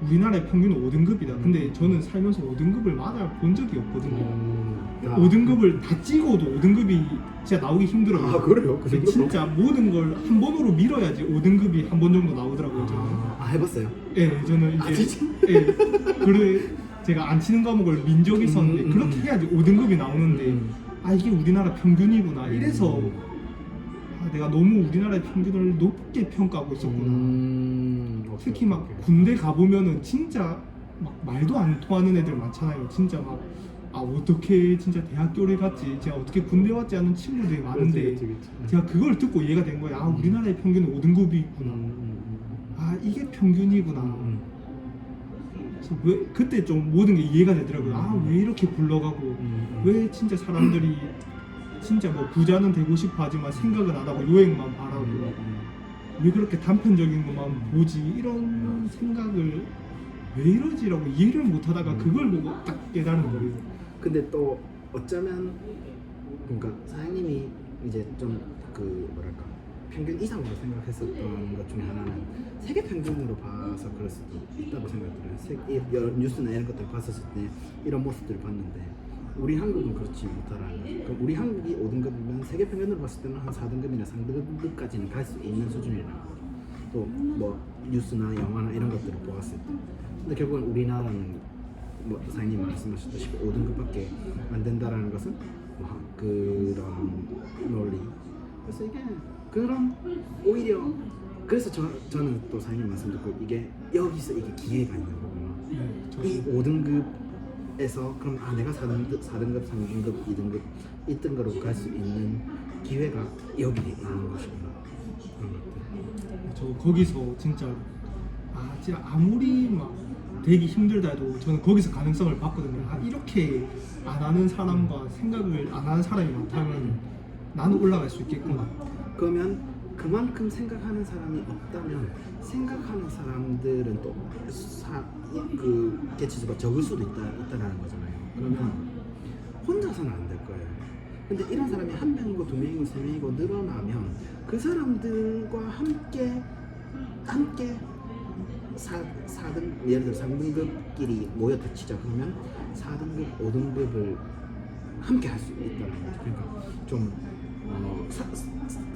우리나라의 평균은 5등급이다. 근데 저는 살면서 5등급을 맞아 본 적이 없거든요. 5등급을 다 찍어도 5등급이 진짜 나오기 힘들어요.
아 그래요? 그 정도?
진짜 모든 걸 한 번으로 밀어야지 5등급이 한 번 정도 나오더라고요. 저는.
해봤어요?
예, 저는 이제
아, 진짜?
예, 그래 제가 안 치는 과목을 민 적이 있었는데 그렇게 해야지 5등급이 나오는데 아 이게 우리나라 평균이구나. 이래서 아, 내가 너무 우리나라의 평균을 높게 평가하고 있었구나. 특히 막 군대 가보면은 진짜 막 말도 안 통하는 애들 많잖아요. 진짜 막 아 어떻게 진짜 대학교를 갔지? 제가 어떻게 군대 왔지 않은 친구들이 많은데
그렇지.
제가 그걸 듣고 이해가 된 거예요. 아 우리나라의 평균은 5등급이 있구나. 아 이게 평균이구나. 그래서 왜 그때 좀 모든 게 이해가 되더라고요. 아 왜 이렇게 굴러가고 왜 진짜 사람들이 진짜 뭐 부자는 되고 싶어 하지만 생각은 안 하고 요행만 바라고 왜 그렇게 단편적인 것만 보지 이런 생각을 왜 이러지라고 이해를 못 하다가 그걸 보고 딱 깨달은 거예요.
근데 또 어쩌면 그러니까 사장님이 이제 좀 그 뭐랄까 평균 이상으로 생각했었던 것 중에 하나는 세계 평균으로 봐서 그럴 수도 있다고 생각들어요. 여러 뉴스나 이런 것들 봤었을 때 이런 모습들을 봤는데 우리 한국은 그렇지 못하라는 거죠. 그럼 우리 한국이 5등급이면 세계 평균으로 봤을 때는 한 4등급이나 3등급까지는 갈 수 있는 수준이라는 거죠. 또 뭐 뉴스나 영화나 이런 것들을 보았을 때 근데 결국은 우리나라는 뭐 사장님 말씀하셨다시피 5등급밖에 안 된다라는 것은 뭐 그런 논리 그래서 이게 그런 오히려 그래서 저는 또 사장님 말씀 듣고 이게 여기서 이게 기회가 있는 거구나. 이 5등급에서 그럼 아 내가 4등급, 3등급, 2등급, 1등급으로 갈 수 있는 기회가 여기 있는 것이구나. 그런 것들.
저 거기서 진짜 진짜 아무리 막 되기 힘들다 해도 저는 거기서 가능성을 봤거든요. 아 이렇게 안 하는 사람과 생각을 안 하는 사람이 많다면 나는 올라갈 수 있겠구나.
그러면 그만큼 생각하는 사람이 없다면 생각하는 사람들은 또 그 개체수가 적을 수도 있다라는 거잖아요. 그러면 혼자서는 안 될 거예요. 근데 이런 사람이 한 명이고 두 명이고 세 명이고 늘어나면 그 사람들과 함께 4등 예를 들어 3등급끼리 모였다 치자. 그러면 4등급, 5등급을 함께 할 수 있다는 거죠. 그러니까 좀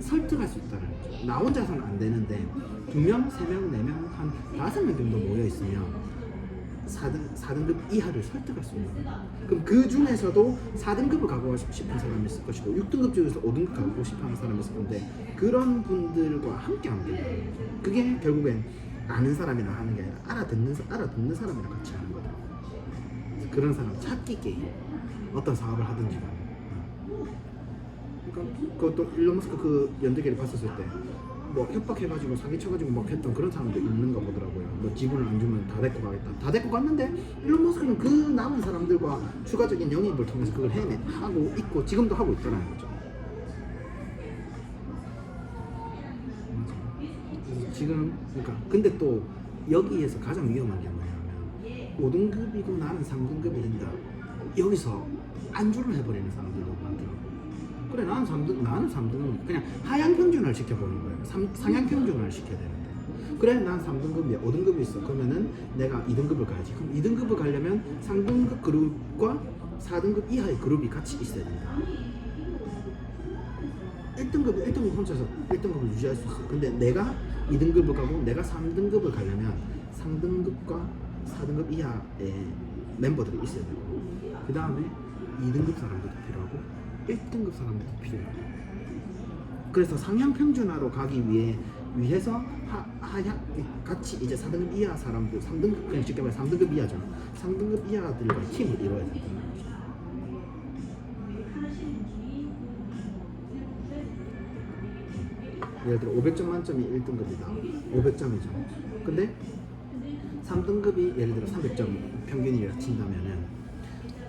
설득할 수 있다는 거죠. 나 혼자서는 안 되는데 2명, 3명, 4명, 한 5명 정도 모여 있으면 4등급 이하를 설득할 수 있는 거예요. 그럼 그 중에서도 4등급을 가고 싶은 사람이 있을 것이고 6등급 중에서 5등급 가고 싶어하는 사람이 있을 건데 그런 분들과 함께 하는 거예요. 그게 결국엔 아는 사람이랑 하는 게 아니라 알아듣는 사람이랑 같이 하는 거예요. 그런 사람 찾기 게임. 어떤 사업을 하든지 간에. 그러니까 그것도 일론 머스크 그 연대기를 봤었을 때 뭐 협박해가지고 사기쳐가지고 막 했던 그런 사람도 있는가 보더라고요. 뭐 지분을 안 주면 다 데리고 가겠다. 다 데리고 갔는데 일론 머스크는 그 남은 사람들과 추가적인 영입을 통해서 그걸 하고 있고 지금도 하고 있더라는 거죠. 맞아. 그래서 지금 그러니까 근데 또 여기에서 가장 위험한 게 뭐냐면 5등급이고 나는 3등급이 된다. 여기서 안주를 해버리는 사람들도 많더라고요. 그래 나는 3등급 그냥 하향 평준화를 시켜보는 거예요. 상향 평준화를 시켜야 되는데 그래 난 3등급이야 5등급이 있어 그러면은 내가 2등급을 가야지. 그럼 2등급을 가려면 3등급 그룹과 4등급 이하의 그룹이 같이 있어야 된다. 1등급 혼자서 1등급을 유지할 수 있어. 근데 내가 2등급을 가고 내가 3등급을 가려면 3등급과 4등급 이하의 멤버들이 있어야 되고 그 다음에 2등급 사람들도 필요하고 1등급 사람들도 필요해요. 그래서 상향 평준화로 가기 위해서 하향 같이 이제 4등급 이하 사람들 3등급 그냥 쉽게 말해 3등급 이하죠. 3등급 이하들과 팀을 이뤄야 된다는 거죠. 예를 들어 500점 만점이 1등급이다. 500점이죠. 근데 3등급이 예를 들어 300점 평균이라 친다면은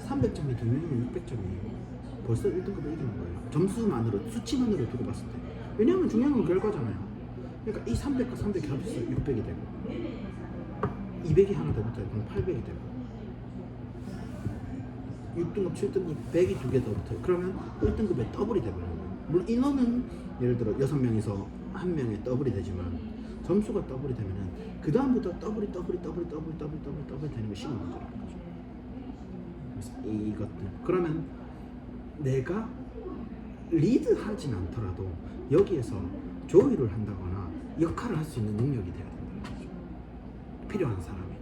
300점이 2명이면 600점이에요. 벌써 1등급을 이기는 거예요. 점수만으로, 수치만으로 두고 봤을 때. 왜냐하면 중요한 건 결과잖아요. 그러니까 이 300과 300이 합쳐서 600이 되고 200이 하나 더 붙어요. 그럼 800이 되고 6등급, 7등급, 100이 두 개 더 붙어요. 그러면 1등급의 더블이 되버려요. 물론 인원은 예를 들어 6명에서 1명의 더블이 되지만 점수가 더블이 되면은 그 다음부터 더블이 되는 게 쉬운 문제라는 거죠. 그래서 이것들 그러면 내가 리드하진 않더라도 여기에서 조율을 한다거나 역할을 할 수 있는 능력이 돼야 된다는 거죠. 필요한 사람이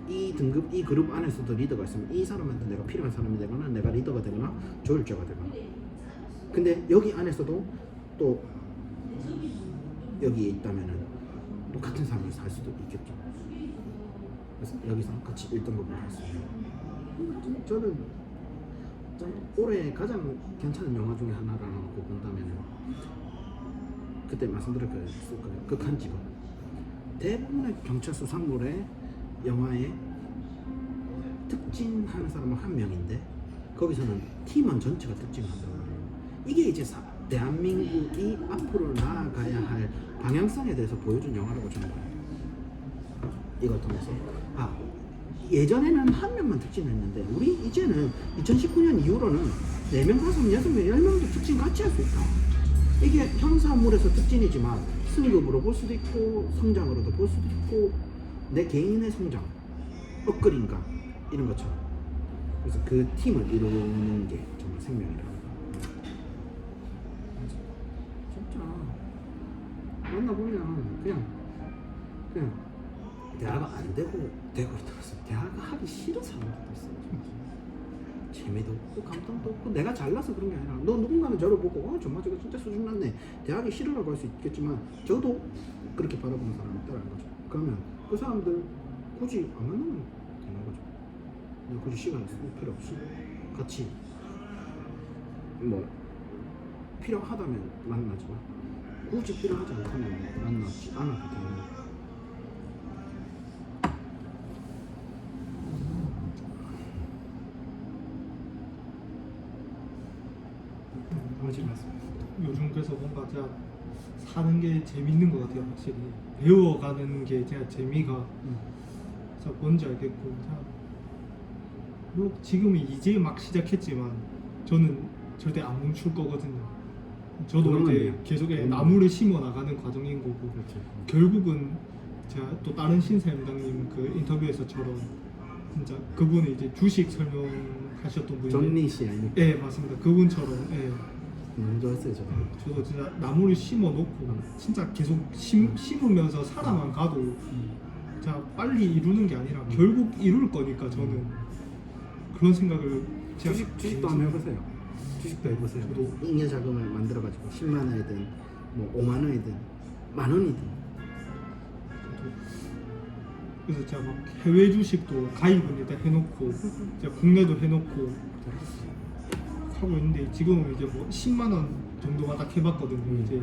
이 등급 이 그룹 안에서도 리더가 있으면 이 사람한테 내가 필요한 사람이 되거나 내가 리더가 되거나 조율자가 되거나. 근데 여기 안에서도 또 여기에 있다면은 또 같은 사람이 살 수도 있겠죠. 그래서 여기서 같이 1등급을 할 수 있는. 저는 올해 가장 괜찮은 영화 중에 하나라고 본다면은 그때 말씀드렸을 거예요. 극한 직업. 대부분의 경찰 수상물의 영화에 특징하는 사람은 한 명인데 거기서는 팀원 전체가 특징을 한단 말이에요. 이게 이제 대한민국이 앞으로 나아가야 할 방향성에 대해서 보여준 영화라고 저는 봐요. 이걸 통해서 예전에는 한 명만 특징했는데 우리 이제는 2019년 이후로는 4명, 5명, 6명, 10명도 특징 같이 할 수 있다. 이게 형사물에서 특징이지만 승급으로 볼 수도 있고 성장으로도 볼 수도 있고 내 개인의 성장, 업그레이드인가 이런 것처럼. 그래서 그 팀을 이루는 게 정말 생명이라고. 진짜 만나보면 그냥 대화가 안 되고 있더라고요. 대화가 하기 싫은 사람들도 있어요. 재미도 없고 감동도 없고 내가 잘나서 그런 게 아니라 너 누군가는 저를 보고 정말 저거 진짜 수준 낮네 대학이 싫으라고 할 수 있겠지만 저도 그렇게 바라보는 사람이 있다는 거죠. 그러면 그 사람들 굳이 안 만나면 되는 거죠. 내가 굳이 시간을 쓸 필요 없이 같이 뭐 필요하다면 만나지만 굳이 필요하지 않다면 만나지 않아도 되는 거죠.
요즘 그래서 뭔가 제가 사는 게 재밌는 것 같아요. 확실히 배워가는 게 제가 재미가 진짜 뭔지 알겠고 물론 지금은 이제 막 시작했지만 저는 절대 안 멈출 거거든요. 저도 이제 계속 나무를 심어 나가는 과정인 거고 결국은 제가 또 다른 신사임당님 그 인터뷰에서처럼 진짜 그분은 이제 주식 설명하셨던 분이
정리 씨 아니에요?
네 맞습니다. 그분처럼
너무 좋았어요.
저도 진짜 나무를 심어 놓고 진짜 계속 심으면서 살아만 가도 자 빨리 이루는 게 아니라 결국 이룰 거니까 저는 그런 생각을
주식도 한번 해보세요. 주식도 해보세요. 저도 잉여 자금을 만들어가지고 10만 원이든 뭐 5만 원이든 만 원이든.
그래서 제가 막 해외 주식도 가입은 일단 해놓고 제가 국내도 해놓고 하고 있는데 지금은 이제 뭐 10만 원 정도만 딱 해봤거든요. 이제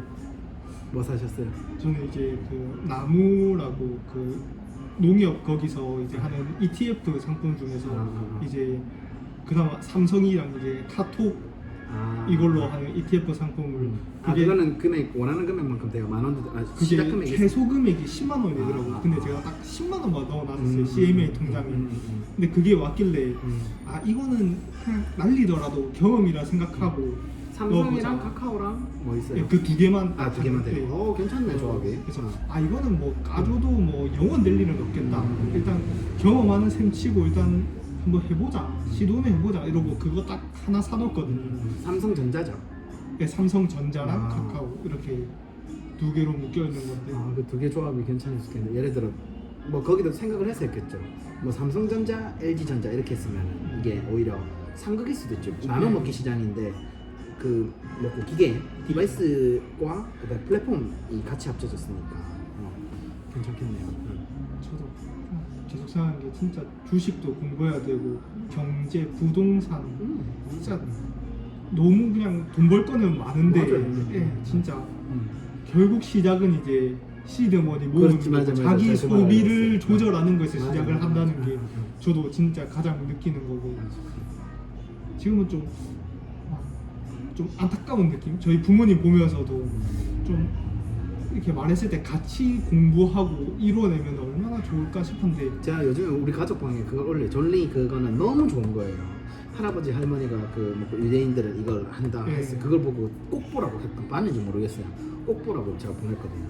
뭐 사셨어요?
저는 이제 그 나무라고 그 농협 거기서 이제 하는 ETF 상품 중에서 이제 그나마 삼성이랑 이제 카톡 이걸로 하는 ETF 상품을
그거는 금액 원하는 금액만큼 돼요. 만 원도 시작
그게
금액이
최소 금액이 10만 원이더라고요. 근데 제가 딱 10만 원만 넣어놨어요. CMA 통장에.
음.
근데 그게 왔길래 아 이거는 그냥 날리더라도 경험이라 생각하고
삼성이랑
넣어보자.
카카오랑 뭐 있어요?
그 두 개만
두 개만
네.
돼요. 괜찮네 조합이.
그래서 아 이거는 뭐 까줘도 뭐 영원 될 일은 없겠다. 일단 경험하는 셈 치고 일단 한번 해보자. 시도는 해보자. 이러고 그거 딱 하나 사놓거든요.
삼성전자죠.
네, 삼성전자랑
아.
카카오 이렇게 두 개로 묶여 있는 건데.
그 두 개 조합이 괜찮을 수 있겠네. 예를 들어 뭐 거기도 생각을 해서 했겠죠. 뭐 삼성전자, LG전자 이렇게 했으면 이게 오히려 상극일 수도 있죠. 나눠 먹기 시장인데 그 뭐고 기계, 디바이스과 그다음 플랫폼이 같이 합쳐졌으니까 괜찮겠네요.
저도 계속 생각하는 게 진짜 주식도 공부해야 되고 경제, 부동산 진짜 너무 그냥 돈 벌 거는 많은데
맞아요.
예, 진짜 결국 시작은 이제 시드머니 모으는
그렇지, 맞아,
거고
맞아.
자기
잘
소비를
말했어요.
조절하는 것에서
맞아,
시작을
맞아.
한다는 게 저도 진짜 가장 느끼는 거고 지금은 좀 안타까운 느낌? 저희 부모님 보면서도 좀 이렇게 말했을 때 같이 공부하고 이뤄내면 얼마나 좋을까 싶은데
제가 요즘에 우리 가족방에 그걸 올려 존리 그거는 너무 좋은 거예요. 할아버지 할머니가 뭐 유대인들은 이걸 한다 해서 그걸 보고 꼭 보라고 했던 봤는지 모르겠어요. 꼭 보라고 제가 보냈거든요.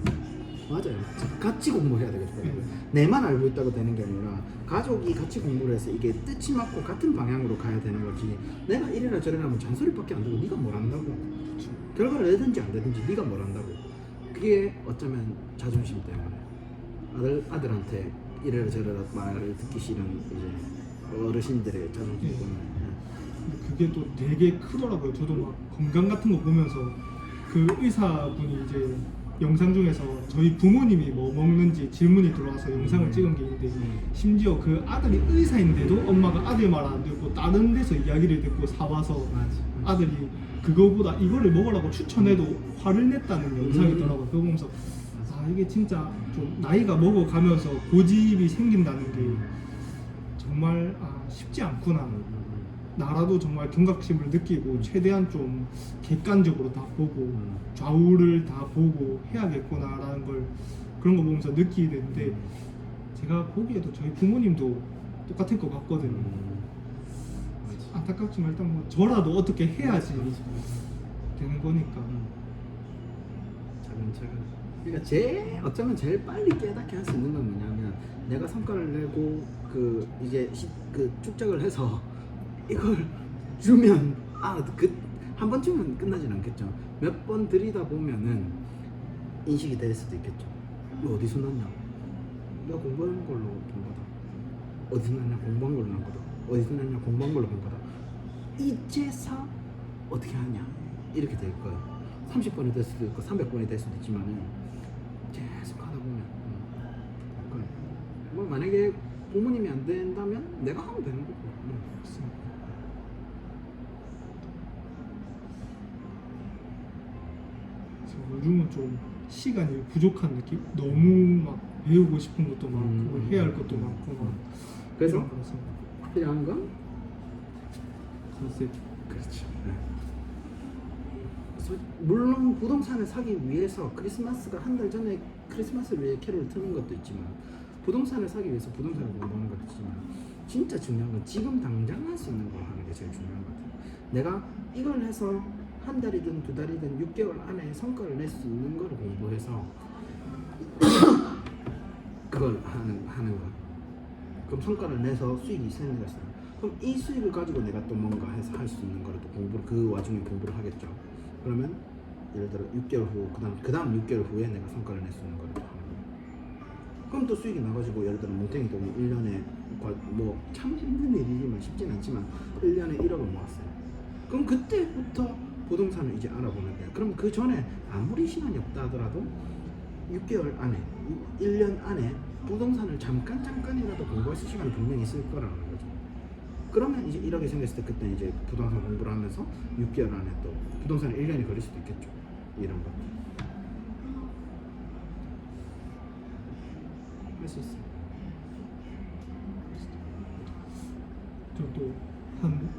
맞아요. 같이 공부해야 되겠어요. 내만 알고 있다고 되는 게 아니라 가족이 같이 공부를 해서 이게 뜻이 맞고 같은 방향으로 가야 되는 거지. 내가 이래라 저래라 하면 잔소리밖에 안 되고 네가 뭘 안다고. 결과를 내든지 안 되든지 네가 뭘 안다고. 그게 어쩌면 자존심 때문에 아들한테 이래라 저래라 말을 듣기 싫은 이제 어르신들의 자존심 때문에.
그게 또 되게 크더라고요. 저도 막 건강 같은 거 보면서 그 의사분이 이제 영상 중에서 저희 부모님이 뭐 먹는지 질문이 들어와서 영상을 찍은 게 있는데 심지어 그 아들이 의사인데도 엄마가 아들 말 안 듣고 다른 데서 이야기를 듣고 사와서 아들이 그거보다 이거를 먹으라고 추천해도 화를 냈다는 영상이 있더라고요. 그거 보면서 아 이게 진짜 좀 나이가 먹어가면서 고집이 생긴다는 게 정말 쉽지 않구나. 나라도 정말 경각심을 느끼고 최대한 좀 객관적으로 다 보고 좌우를 다 보고 해야겠구나라는 걸 그런 거 보면서 느끼게 되는데 제가 보기에도 저희 부모님도 똑같을 것 같거든요. 안타깝지만 일단 뭐 저라도 어떻게 해야지 되는 거니까.
차근차근. 그러니까 어쩌면 제일 빨리 깨닫게 할 수 있는 건 뭐냐면 내가 성과를 내고 그 이제 그 축적을 해서 이걸 주면 한 번쯤은 끝나진 않겠죠. 몇 번 들이다 보면은 인식이 될 수도 있겠죠. 이거 어디서 났냐? 내가 공부한 걸로 본 거다. 어디서 났냐? 공부한 걸로 난 거다. 어디서 났냐? 공부한 걸로 본 거다. 이제서 어떻게 하냐? 이렇게 될 거예요. 30번이 될 수도 있고 300번이 될 수도 있지만은 계속 하다 보면 될 거예요. 뭐 만약에 부모님이 안 된다면 내가 하면 되는 거고.
요즘은 좀 시간이 부족한 느낌? 너무 막 배우고 싶은 것도 많고 해야 할 것도 많고 막
그래서
이런 거라서.
필요한 건
컨셉.
그렇죠. 물론 부동산을 사기 위해서 크리스마스가 한 달 전에 크리스마스를 위해 캐롤을 트는 것도 있지만 부동산을 사기 위해서 부동산을 공부하는 것도 있지만 진짜 중요한 건 지금 당장 할 수 있는 걸 하는 게 제일 중요한 것 같아요. 내가 이걸 해서 한 달이든 두 달이든 6개월 안에 성과를 낼 수 있는 걸 공부해서 그걸 하는 거. 그럼 성과를 내서 수익이 생겼어요. 그럼 이 수익을 가지고 내가 또 뭔가 해서 할 수 있는 거를 또 공부를 그 와중에 공부를 하겠죠. 그러면 예를 들어 6개월 후 그다음 6개월 후에 내가 성과를 낼 수 있는 거를 또 하는 거예요. 그럼 또 수익이 나가지고 예를 들어 뭉탱이도 1년에 뭐 참 힘든 일이지만 쉽진 않지만 1년에 1억을 모았어요. 그럼 그때부터 부동산을 이제 알아보는 거예요. 그럼 그 전에 아무리 시간이 없다 하더라도 6개월 안에 1년 안에 부동산을 잠깐이라도 공부할 수 시간이 분명히 있을 거라는 거죠. 그러면 이제 1억이 생겼을 때 그때 이제 부동산 공부를 하면서 6개월 안에 또 부동산에 1년이 걸릴 수도 있겠죠. 이런 것들. 할 수 있어요.
저또한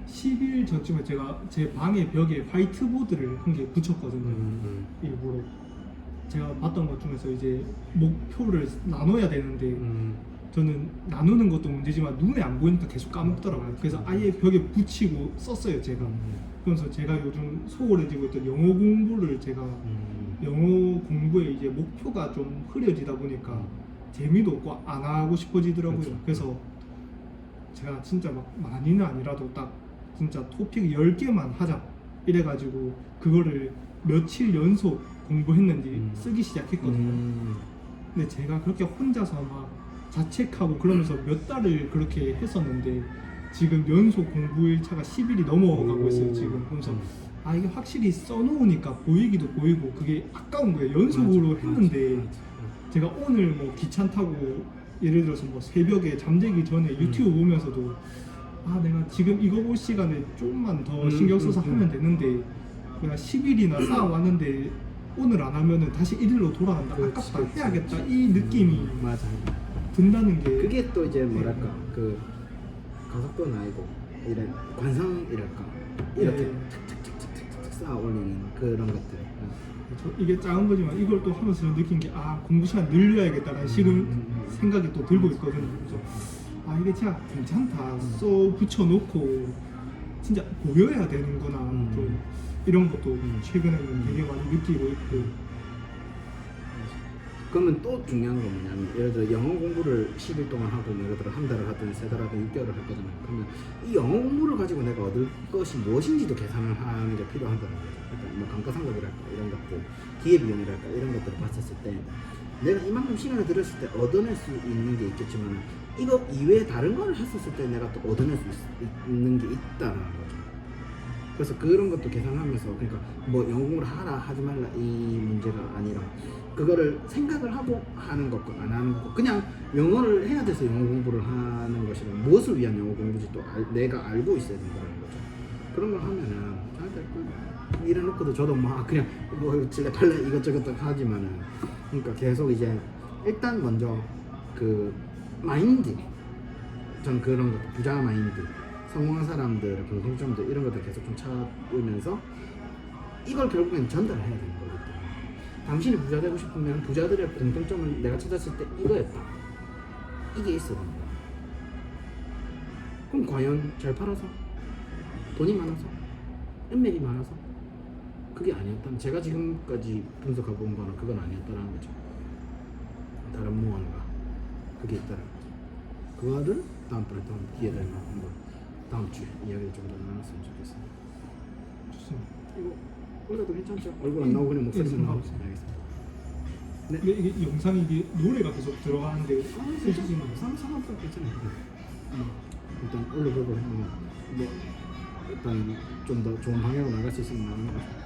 10일 전쯤에 제가 제 방의 벽에 화이트보드를 한 개 붙였거든요. 일부러 제가 봤던 것 중에서 이제 목표를 나눠야 되는데 저는 나누는 것도 문제지만 눈에 안 보이니까 계속 까먹더라고요. 그래서 아예 벽에 붙이고 썼어요 제가. 그래서 제가 요즘 소홀해지고 있던 영어 공부를 제가 영어 공부에 이제 목표가 좀 흐려지다 보니까 재미도 없고 안 하고 싶어지더라고요.
그렇죠.
그래서 제가 진짜 막 많이는 아니라도 딱 진짜 토픽 10개만 하자 이래가지고 그거를 며칠 연속 공부했는지 쓰기 시작했거든요. 근데 제가 그렇게 혼자서 막 자책하고 그러면서 몇 달을 그렇게 했었는데 지금 연속 공부 일차가 10일이 넘어가고 있어요 지금. 그래서 아 이게 확실히 써놓으니까 보이기도 보이고 그게 아까운 거예요. 연속으로 했는데 제가 오늘 뭐 귀찮다고 예를 들어서 뭐 새벽에 잠들기 전에 유튜브 보면서도 아 내가 지금 이거 볼 시간에 조금만 더 신경 써서 하면 되는데 내가 10일이나 쌓아왔는데 오늘 안 하면은 다시 1일로 돌아간다.
그렇지,
아깝다.
그렇지,
해야겠다.
그렇지.
이 느낌이
맞아.
든다는 게
그게 또 이제 뭐랄까 그 가속도는 아니고 이런 관성이랄까 이렇게
네.
탁탁탁탁탁탁 쌓아 올리는 그런 것들.
이게 작은 거지만 이걸 또 하면서 느낀 게 아 공부 시간 늘려야겠다라는 식은 생각이 또 들고 있거든요. 그래서 아 이게 진짜 괜찮다. 써 붙여놓고 진짜 보여야 되는구나. 좀 이런 것도 최근에는 되게 많이 느끼고 있고.
그러면 또 중요한 건 뭐냐면 예를 들어 영어 공부를 10일 동안 하고 예를 들어 한 달을 하든 세 달을 하든 6개월을 했거든요. 그러면 이 영어 공부를 가지고 내가 얻을 것이 무엇인지도 계산을 하는 게 필요하다는 거죠. 그러니까 뭐 감가상각이랄까 이런 것들, 기회비용이랄까 이런 것들을 봤었을 때 내가 이만큼 시간을 들였을 때 얻어낼 수 있는 게 있겠지만 이거 이외에 다른 걸 했었을 때 내가 또 얻어낼 수 있는 게 있다는 거죠. 그래서 그런 것도 계산하면서 그러니까 뭐 영어 공부를 하라 하지 말라 이 문제가 아니라 그거를 생각을 하고 하는 것과 안 하는 것 그냥 영어를 해야 돼서 영어 공부를 하는 것이라 무엇을 위한 영어 공부인지 또 내가 알고 있어야 된다는 거죠. 그런 걸 하면은 잘 될 거야. 이래놓고도 저도 막 그냥 뭐 칠레팔레 이것저것 하지만은 그러니까 계속 이제 일단 먼저 그 마인드 전 그런 것 부자 마인드 성공한 사람들의 공통점들 이런 것들 계속 좀 찾으면서 이걸 결국엔 전달해야 되는 거기 때문에 당신이 부자 되고 싶으면 부자들의 공통점을 내가 찾았을 때 이거였다. 이게 있어야 된다. 그럼 과연 잘 팔아서? 돈이 많아서? 인맥이 많아서? 그게 아니었다면 제가 지금까지 분석하고 온 거는 그건 아니었다는 거죠. 다른 무언가 그게 있다는 거죠. 그거를 다음번에 또 기회 되면 한번 다음 주에 이야기를 좀 더 나눴으면 좋겠습니다.
좋습니다.
이거 올려도 괜찮죠? 얼굴 안 나오고 그냥 목소리만 나오고
네.
알겠습니다.
근데 이게 영상이 이게 노래가 계속 들어가는데
솔직히 상관없어 괜찮아요. 일단 올려보고 뭐 일단 좀 더 좋은 방향으로 나갈 수 있으면 나가는 거죠.